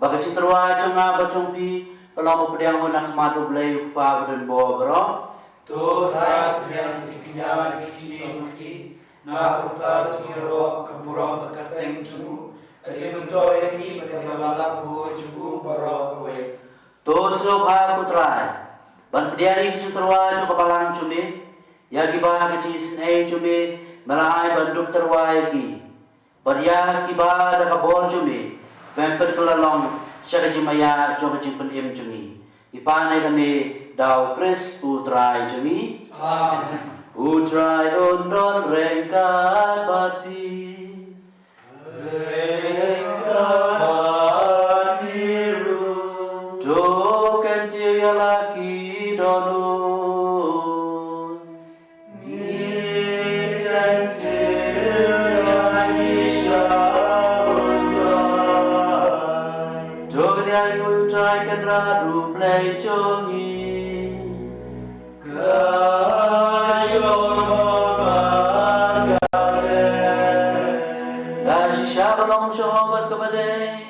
Bagacitrwa chunga bachungpi kalau pediang nak madu blay ukpa dan bawa bro. To saya yang sekinya kicini na kurta ciro keburo keteng cunu kecil coy ini pada balak bu cukup baro kowe. To sloka putrai. Ban pediari kicitrwa chu kapalang cumi. Yagi ba kicis nei cumi malai banduk terwai ki. Baria kiba da kabor cumi. Pempet kelalong syaka jimaya coba jimpen im cumi. Ipanai kani dau Kris utrai cumi. Amen. Utrai undon rengkat bati. Rengkat biru. Joken cia laki donun. Nikan lagi syabutrai. Joken yang utrai kan radu play jongi. Dasi syarong sobat kepadai.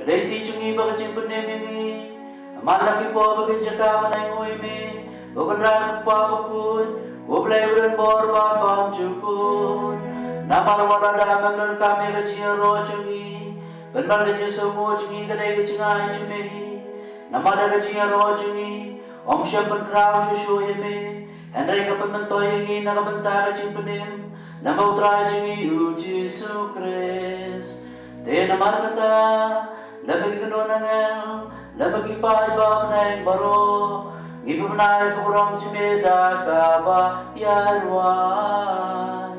Kedai ti cungi bagajin penemimi. Aman lagi po bagajin jaka manay nguimi. Bukan ragu pa bakun. Ublay ulan borbat bom cukun. Namal wala daman dan kami kecil roh cengi. Benar kecil semua cengi kedai kecil ay cemehi. Nama kecil roh cengi. Om siapa kerau susu yeme. Henry kapan mentoy ini nak bentar kecil penim. Nama utrai cengi Yesus Kristus. Te nama kata. Lamig kanon angel. Lamig ipay bab neng baro. Ibu menai kurang cemeda kaba yarwai.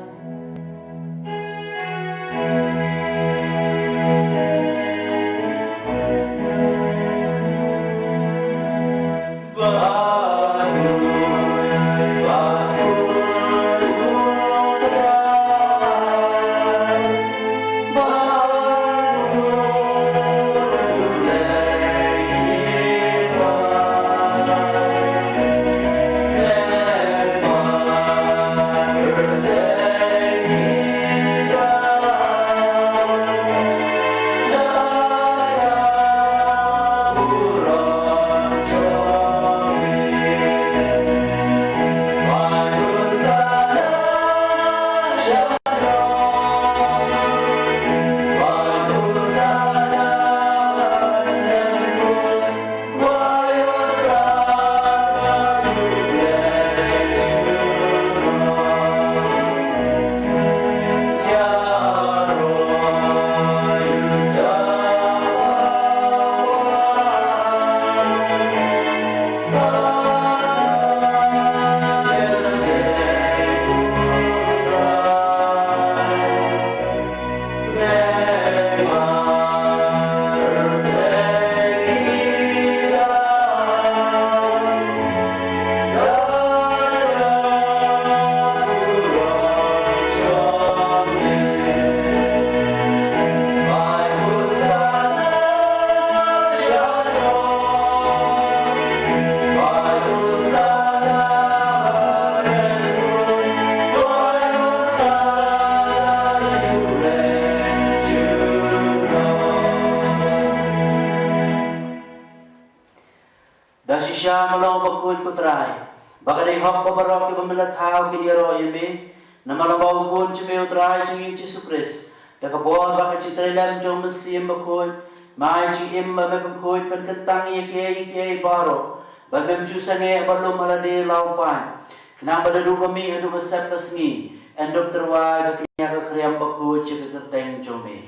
Dasisya malau bakun putrai. Bakadai hok pabarok ke pemilat hau ke dia roh yeme. Nama lambau bakun ceme utrai cing Yesus Kristus. Dakabor bakal citra dalam jom mensim bakun. Mai cing imba mepengkoi penkentang ye baro. Bamem jusange balum malade laupan. Kenapa dadu kami adu kesep pesngi. Endok terwai kakinya kekeriam bakun cik kerteng jome.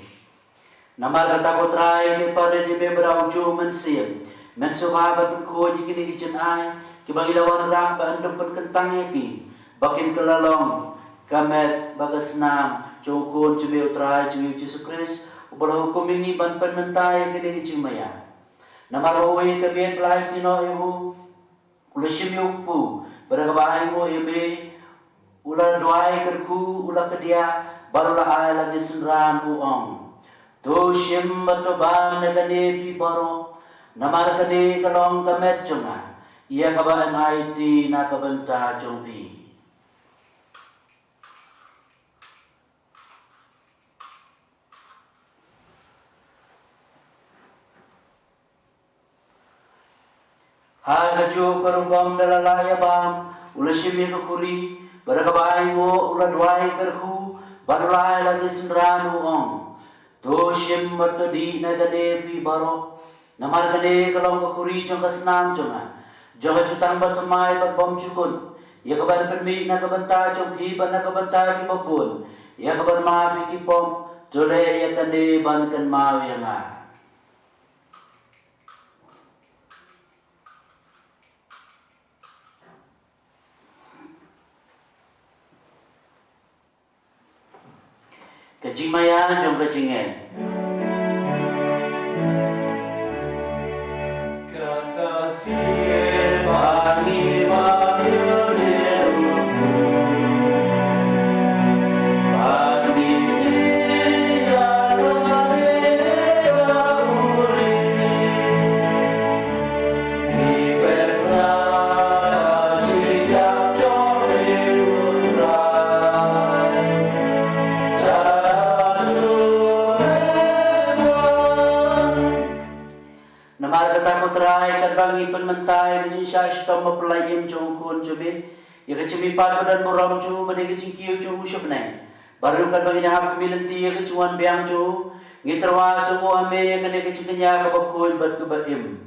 Nama kata putrai ke pare di beberapa jom mensim. Mensuha berpengkoi di kini kijen ai. Kibagi lawan rang bandung penkentang yaki. Bakin kelalong. Kamet bagas nam. Jokon ceme utrai cing Yesus Kristus. Upalah hukum ini ban penmentai kini kijen maya. Nama rohi kebien pelai tino ibu. Ula shimi upu. Berkabahan mo ibe. Ula doai kerku. Ula kedia. Barulah ai lagi senran uong. To shim batobam negane pi baro. Namar kani kalong kamet junga. Ia kabaan IT na kabanta jongpi. Hai kaju karubam dalalaya bam. Ula shimi kukuri. Berkabain mo ula duai kerku. Barulai lagi senran uong. To shim matadi na gadepi baro. Namar kane kalong kakuri jong kasnam jonga. Jong jutang batumay bagbom jukun. Ia kaban permi na kabanta jong hiban na kabanta ki babun. Ia kaban mabi ki pom. Jole ia kane ban kan mawi nga. Kajing maya jong kajingen. Mentai bagi siya siya maplayim jong kun jumi ya kecimi pat badan borom cu bade kecing kiu cu usup neng baru kan bagi hap kemilenti ya kecuan biang cu ngitrawa semua ame ya kene kecing kenya ka bakoi bat ke baim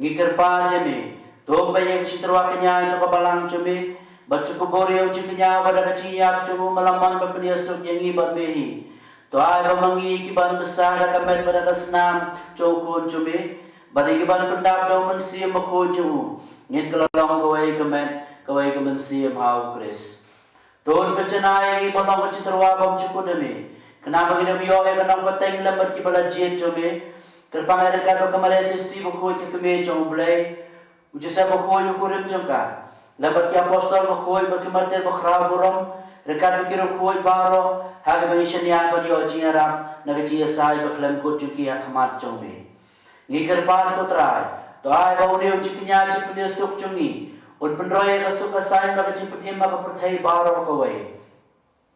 ngikerpan ya me to ba ya kecing terwa kenya cu ka balang cu me bat cu boriau cu kenya bada kecing ya cu malaman ba peniasuk yang ibat mehi to ai ba mangi kiban besar ka met bada kasnam cu kun cu me bade kiban pendap do men sim ko cu ngin kelalong kawai kemet kawai kemen sim hau kris Tuhan kecenai ini potong keciterwa bom cukup demi. Kenapa kita biar ya kenapa peteng lembar kipala jet jome. Kerpang ada kado kemarin testi bukoi kekeme jom belai. Uji saya bukoi ukurim jongka. Lembar ki apostol bukoi berkemartir bukhra burom. Rekan bikiru koi baro. Haga mengisyan yang beriyo jingaram. Naga jia sai beklem ko cuki akhmat jome. Ngikir pan kutrai. Toai bauni uji kenya cipnya suk jungi. Un penroy kasuka sain baka ciput ima ka perthai baro kawai.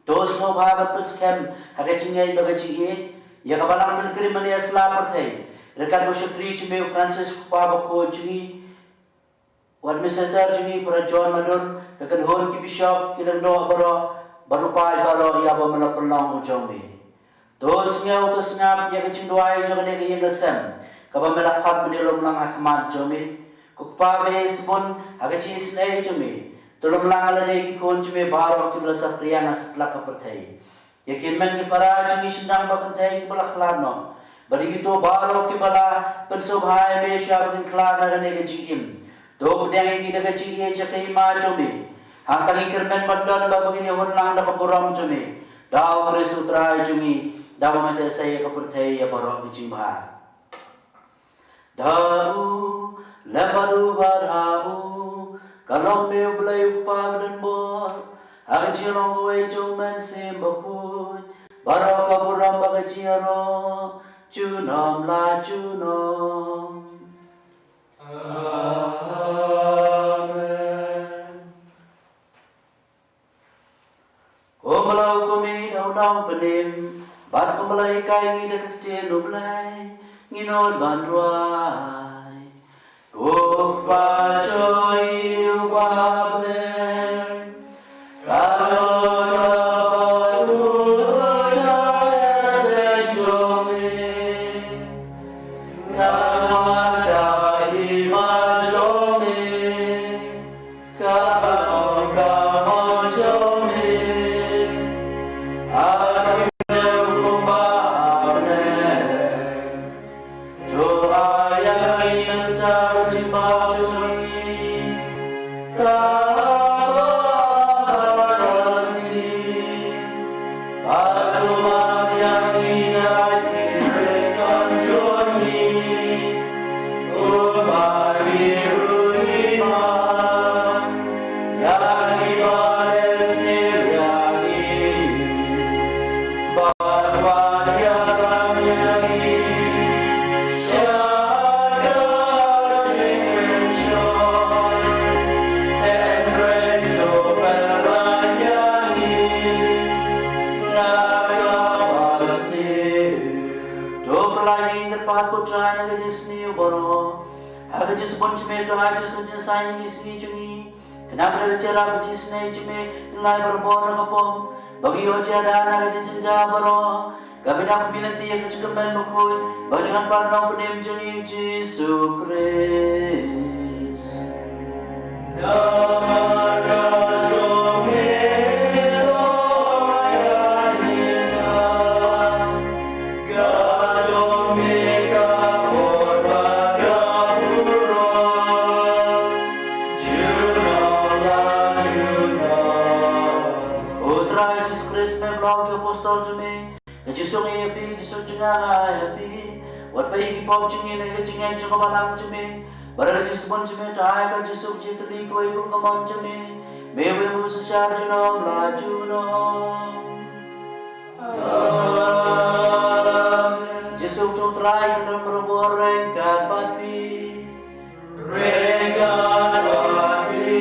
Dos no bhagat putskem haka cingay baka cingay. Ya kabalang pilgrim mani asla perthai. Rekan ko syukri cime Francis Pabako cingi. Administrator cingi para John Madun. Kakan hon ki bishop kilang do baro. Barupai baro iya ba malapalong ujongmi. Dos ngaw dos ngap ya kacing doay jogane ka yung gasem. Kabamelakhat manilom lang akmat jomi. Kukpa behis pun hagachi snei jumi tulum lang alade ki kon jumi baro ki blasa priya nasatla ka perthai yakin men ki para jumi sindang bakanthai ki bala khlano bari ki to baro ki bala pensubhai me shabin khlana rane ke jikim do budang ki daga chi ye chakai ma jumi hangtali kirmen baddan babagini hon lang da ka boram jumi daw presutrai jumi daw mate sai ka perthai ya baro ki jimba daw Leparu badau, kalau meu belai upah dan bor, agacilong kawai jomen sembakui, barau kaburam bagaciro, cunom la cunom. Amen. Kumalau kumi daunang penim, bat kumalai kai ngidak cenu belai, nginol bandruai. Kukpa coy wabne kalau dapat budaya jome nama ima jome kalau kamu jome aku kumbane doa yang Kenapa cara berjisne cime nilai berbon kapom bagi oja dana jenja baro kami nak bilanti yang kecekemen bakoi bajuan pandang penim juni Yesus Kristus nama Jusung epi, jusung cengah epi, wat pagi pom cengin ege cengin cengah malam ceme, barang jusung ceme cahaya kan jusung citli kau ikut kemam ceme, mewe musyaar juno la juno. Jusung cutrai kan berbor rengkat pati, rengkat pati.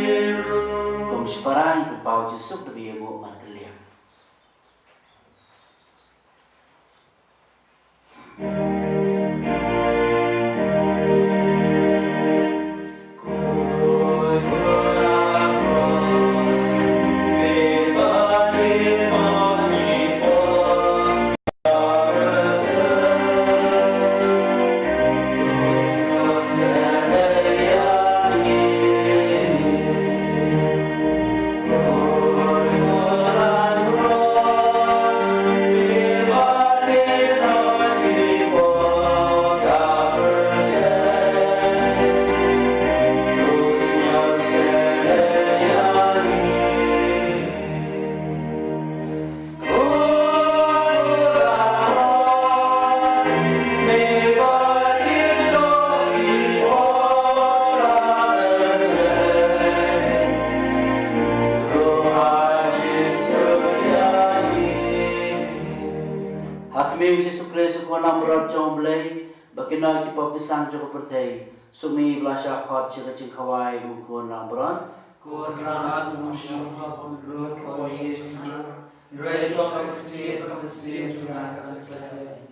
Kum separang berpau jusung tapi ibu markeliam. kami Yesus Kristus ko nam rod jong blay bakina ki pop pisang jo perthei sumi blasha khot chika ching khawai u ko nam rod ko rahat musyuk pun rot ko Yesus Reso kakti pagkasim tunang kasaklay.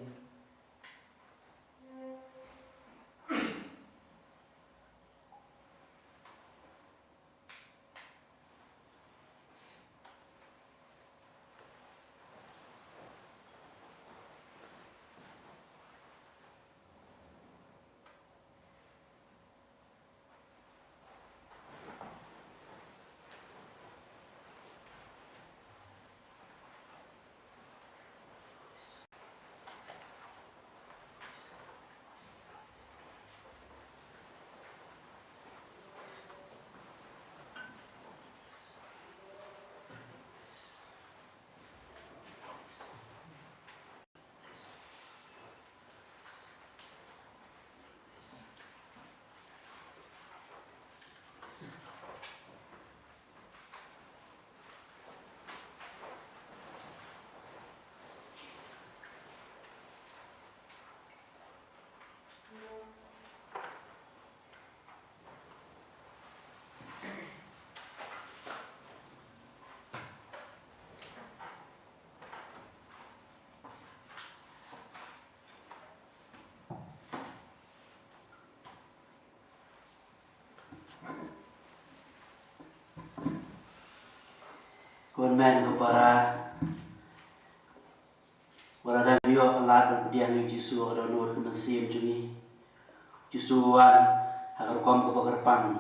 Kun men ko para wala na biyo alat ng diyan yung Jesu ada nur ke mesim juni Jesuan agar kom ko pagarpang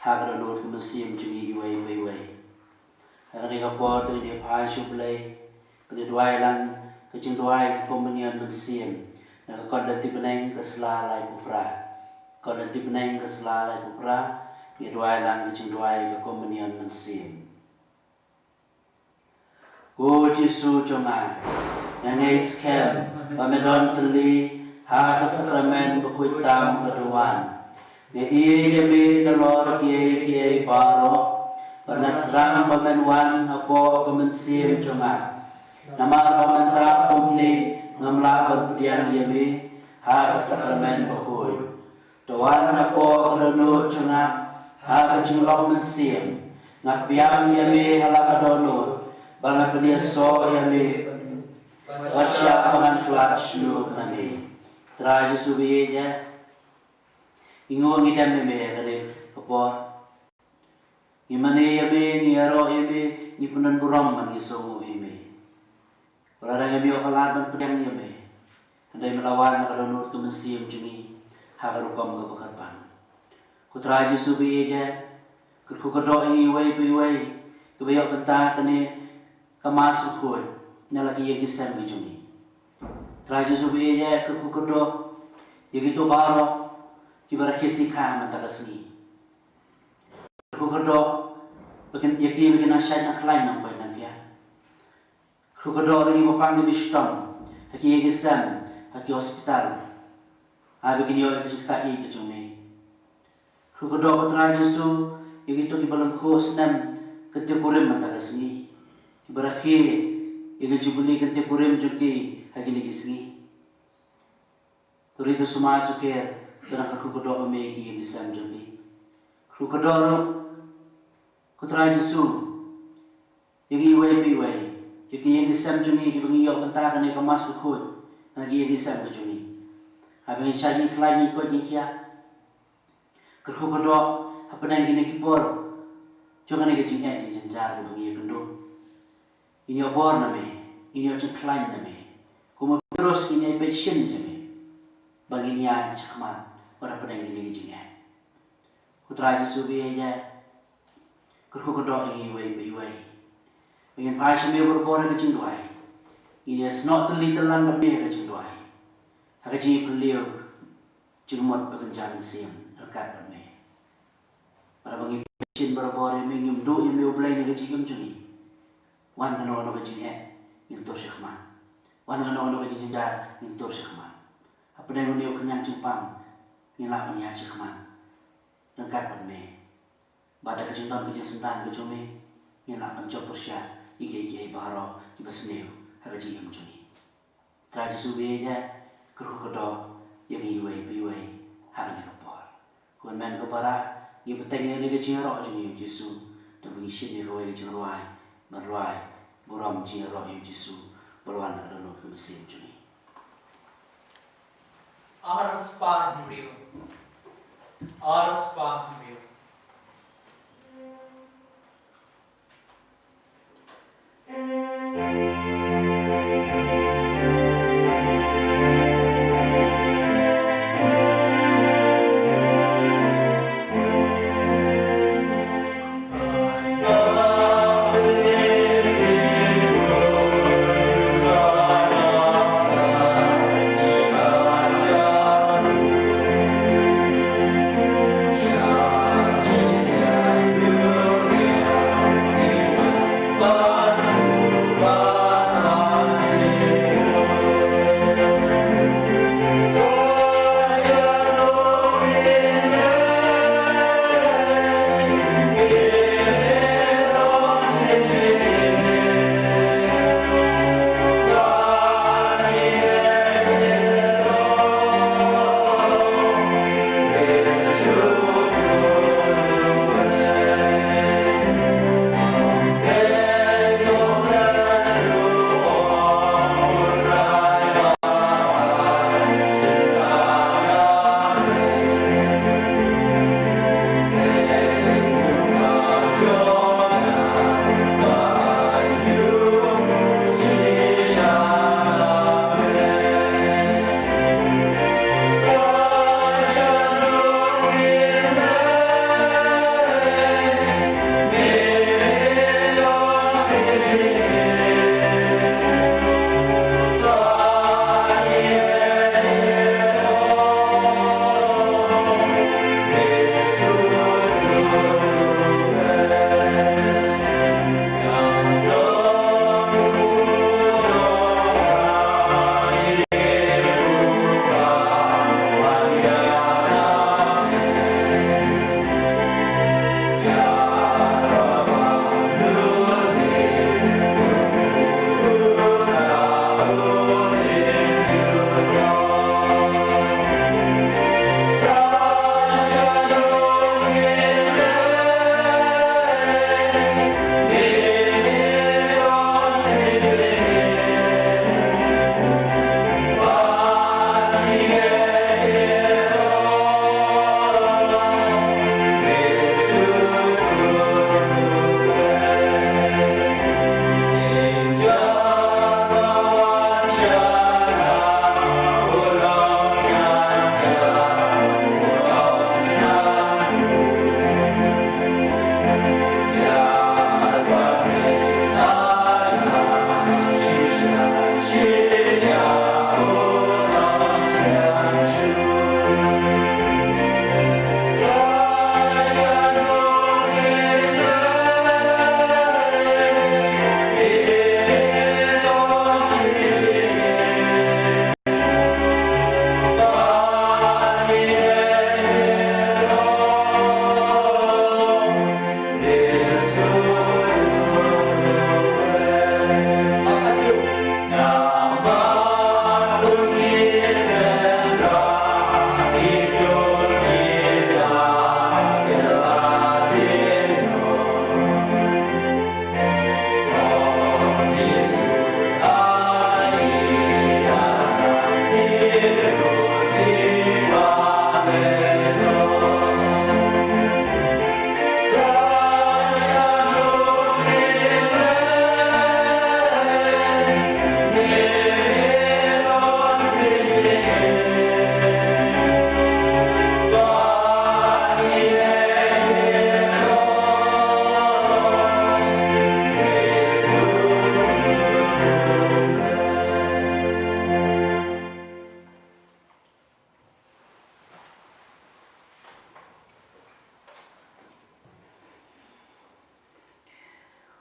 agar nur ke mesim juni iwai agar ni kapor tu dia phai sublai ke duai lang ke jing duai komunion mesim na ko dan ti beneng ke selalai pupra ko dan ti beneng ke selalai pupra ni duai lang ke jing duai ke komunion mesim O Jesu Joma, yang iskem, pamedon teli, hak sakramen berkuitam keduan. Ye be dalor kiai paro, karena terang pamenwan apo kemensim Joma. Nama pamentra umni ngamla pedian ye hak sakramen berkui. Tuan apo kerenut Joma, hak jumlah mensim, ngapiam ye halakadonut. Bangga pedia so yang di Wasya pangan kelat seluruh nami Teraju subi ya Ingo ngidam meme kade Kapor Imane yame ni aro yame Ni penan buram man isongu yame Orang yame okalan ban pedang yame Andai melawan makadonur ke mesim juni Hakarukam ke bakarpan Kutraju subi ya Kerkukadok ini iwai Kebayok bentah kene kamasuk koi nalagi yang kisah bijuni traje subi ya kukudo yaitu baro kibara hisika mantakasni kukudo bagian yaki bagian asyad yang lain nampai nampian kukudo lagi mapang di bistom haki kisah haki hospital bagian yo kita i kecumi kukudo traje su yaitu kibalang kos nam ketipurim mantakasni berakhir yang jubli kente purim judi hagi ni kisni turitu suma suker dan aku berdoa megi yang disam judi aku berdoa kutra Yesu yang iwai yang disam juni yang bengiyok bentakan yang kemasuk kod lagi yang disam juni habis syagi kelai ni kod ni kia aku berdoa apa yang kini kipor jangan ni kecingnya jenjar bengiyok kendo ini obor nami, ini ocak lain nami. Kuma terus ini passion nami. Bagi niat cakman, orang pedang ini jingga. Kutra Yesu biaya, kerukudok ini wai. Ingin passion me berbor kecing doai. Ini senok telan lebih kecing doai. Kecing beliau cumot pekerjaan siam rekat nami. Para bagi passion berbor ini nyumdu ini oblay ni kecing juni. Wan kano kecing ngintur syekman. Wan kano kecing jar ngintur syekman. Apa dengan dia kenyang cempang ngilap niat syekman. Lengkap penne. Pada kecing sentan kecumi ngilap pencop persya ike baro kibasneu hagaji yang cuni. trai Yesu bega keruh kedo yang iwai piwai hari kapal. Kuan men kapara ni peteng ni ke ciro je Yesu dan pengisin ni kawai ke ruai meruai buram ciro Yesu berwan dalam ke mesin je. Ars pa muriu. Ars pa muriu.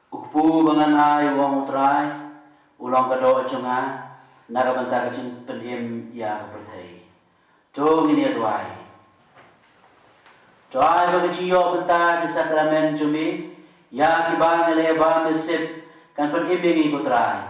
Ukpu banganai wong utrai ulang kado cunga narabanta kacin penhim ya perthai. Jom ini aduai. Joai bagi ciyo bentar di sakramen cumi ya kibang leba mesip kan penhim ini utrai.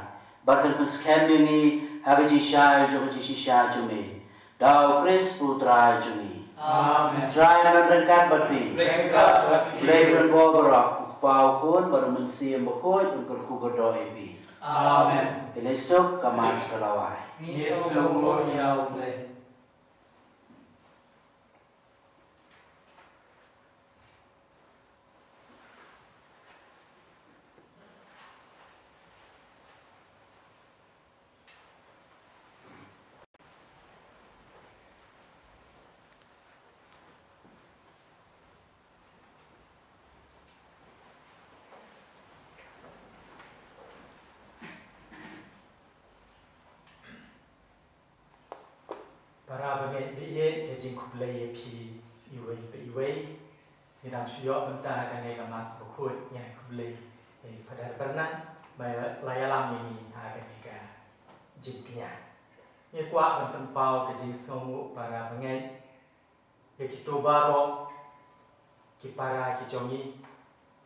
Barkan peskem ini hagaji syai jo ji shisha jumi. Dau Kris putra jumi. Amen. Try na rengkat batpi. Rengkat batpi. Lebron boborok pau kun baru mensi mbokoi ungkur kugodo ebi. Amen. Elesok kamas kalawai. Yesus mo yaw le. Para bangai biye kejing kublai pi iwei ni dam suyo benta kanai kamas bukut yang kublai pada pernah layalam ini akan ika jipnya ni kuat bertempau kejing somu para bangai ya kita baro ki para ki jongi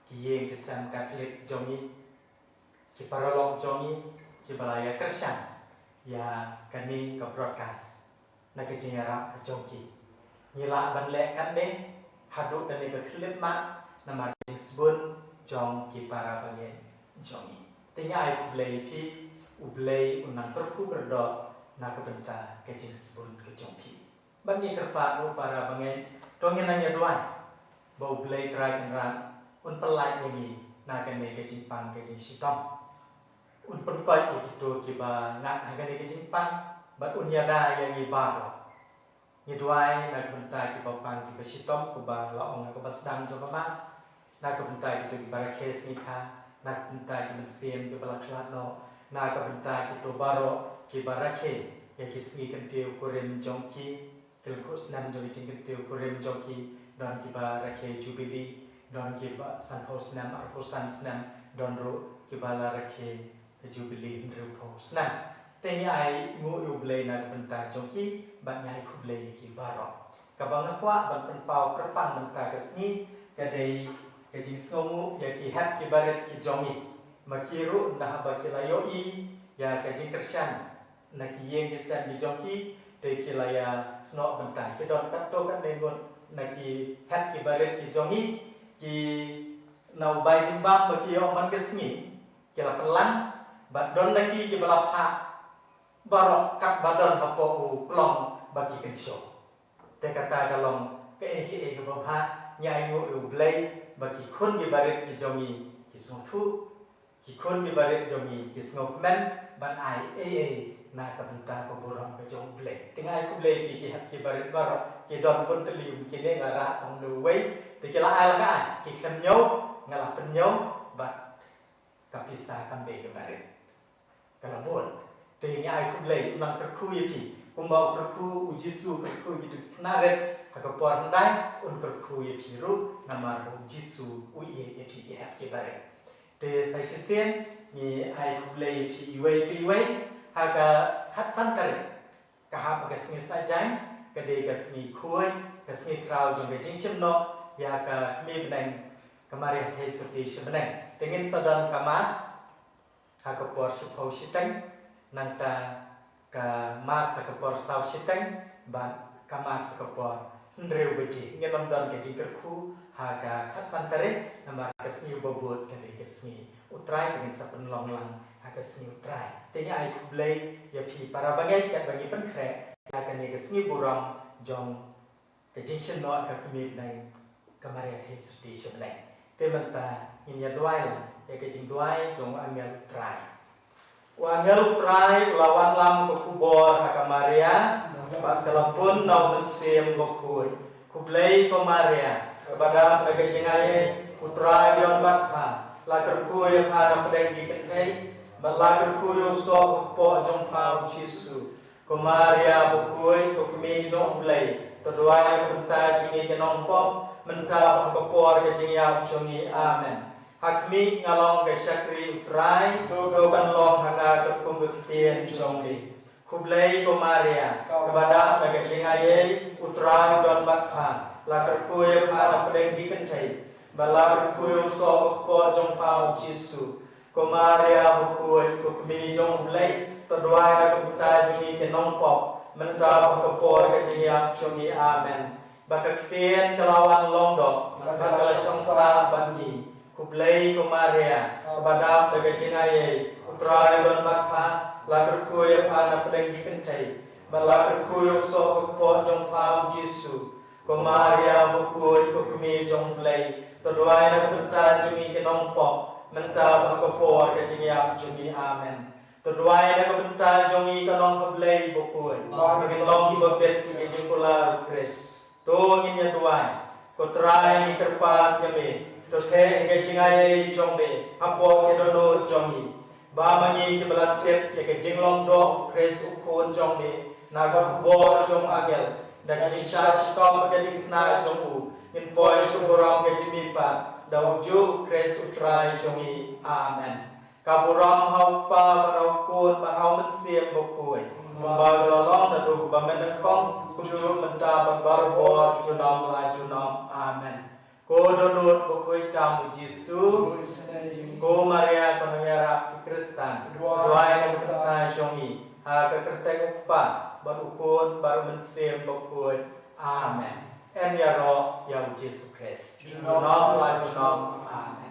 ki yeng kesan Katolik jongi ki para lok jongi ki balaya Kristen ya kani ke broadcast nak kejingara kejongki nila banlek kat ni haduk kan ni berklip mat nama disebut jong ki para bangen jongi tengah ai kublai pi ublai unang perpu berdo nak kebenta kejing sebut kejongki bagi kerpat ru para bangen tongin nanya duai bau ublai try kenran un pelai ini nak kan ni kejing pang kejing sitom un penkoi itu kiba nak hagan ni kejing pang bat unyada yang ibarat nyedwai nak bentai ki papan ki besitom ku ba laong nak basdam jo mas nak bentai ki tu bara kes ni kha nak bentai ki mensiem ki bala klatno nak bentai ki tu baro ki barake ya ki sni kentiu kurim jongki kel kusnam jo ki kentiu kurim jongki don ki barake jubili don ki ba san hosnam arpusan snam don ro ki bala rake jubili ndru hosnam tengah ai ngu ublai nak bentar jongki banyak kublai ki baro kabang akwa ban penpau kerpan bentar kesni kadai kejing songu ya ki hat ki baret ki jongi makiru ndah ba ki layoi ya kejing kersan nak yeng ki san ki jongki te ki laya snok bentar ki don tatto kan nengon nak ki hat ki baret ki jongi ki nau bai jimbang ba ki man kesni ki la pelan ba don lagi ki balapha barok kat badan hapo klong bagi kensyo te kata kalong ke ke bapa nyai ngu ublai bagi kun di baret ki jongi ki songfu ki kun di baret jongi ki snokmen ban ai na ka benta ko burang ke jong blai tengah ku blai ki hat ki baret barok ki don pun telium ki ne ngara tong nu wei te ki la ai la ka ki khen nyo ngala pen nyo ba kapisa kambe ke baret kalabon tengah ai kublai nang kerkui pi umbau kerku ujisu kerku gitu naret hakapor ndai un kerkui pi ru nama ujisu uie pi ke hap ke bare te sai sisen ni ai kublai pi wei haga khat san kare ka hap ka singi sajai ka de ka singi khoi ka singi krau jong ke jing shimno ya ka kmi benang kamari thai suti shimnang tengin sadan kamas hakapor shipau shitang nanta ka mas kapor saw siteng ban kamas kapor ndreu beji ngelom don ke jingkerku haga khasantare nama kasni bobot ke kesni utrai dengan sapen longlang kasni utrai tengah ai kublai ya pi para bangai kat bangi penkre akan ni kesni burang jong ke jingchen no ka kemi nang kamari the suti shobnai temanta inya doai la ya ke jing doai jong angel utrai wangel utrai lawan lam kubor hakamaria bak telepon nau mensim bokui kublai pemaria kepada mereka jingai utrai dion batha laker kuy pada pedeng di kentai balaker kuy sok po jongpa Yesu kumaria bokui kukmi jongblai terduai kunta jingi kenong pop mentah bakapor ke jingia ucongi amen hakmi ngalong ke syakri utrai dokan long hanga kekum ketien jongli kublai komaria kepada bagi cingai utrai don batha laker kuy pada pedeng di kentai bala kuy so po jongpa Yesu ko Maria bukui ko kami jong blai to doai na ko ta jungi ke nong pop mentah ko por ke jingiap jungi amen bakaktian kelawan longdok bakal songsa bani ku blai ko Maria badam de jingai utrai don bakha lagar ku ya pana pedang kentai balakar ku yo so ko jong pau Jesu ko Maria bukui ko kami jong blai to doai na ko ta jungi ke nong pop mentah berkopor ke jingiap jungi amen. Terduai na kebentar jungi kanong keblay bukui. Bagi long ibabet ke jingkula Kris. To nginya duai. Ko trai ni kerpat yame. To te ke jingai jongbe. Apo ke dono jongi. Ba mangi ke belatip ke jinglong do Kris ukun jongbe. Naga bor jong agel. Dan jingsa skom ke dikna jongu. In poi suburong ke jimipat. Dauju Kris utrai jongi amen. Kaburang hau pa barau kun barau mensiam bukui. Membagalolong nadu bamenekong kuju menta barbar junam la junam amen. Ko donut bukui tamu Jesu. Ko Maria penengara Kristan. Doai yang bertanya jongi. Ha kekertai upa barukun baru mensiam bukui amen. En ya roh yang Yesus Kristus. Junam la junam amen.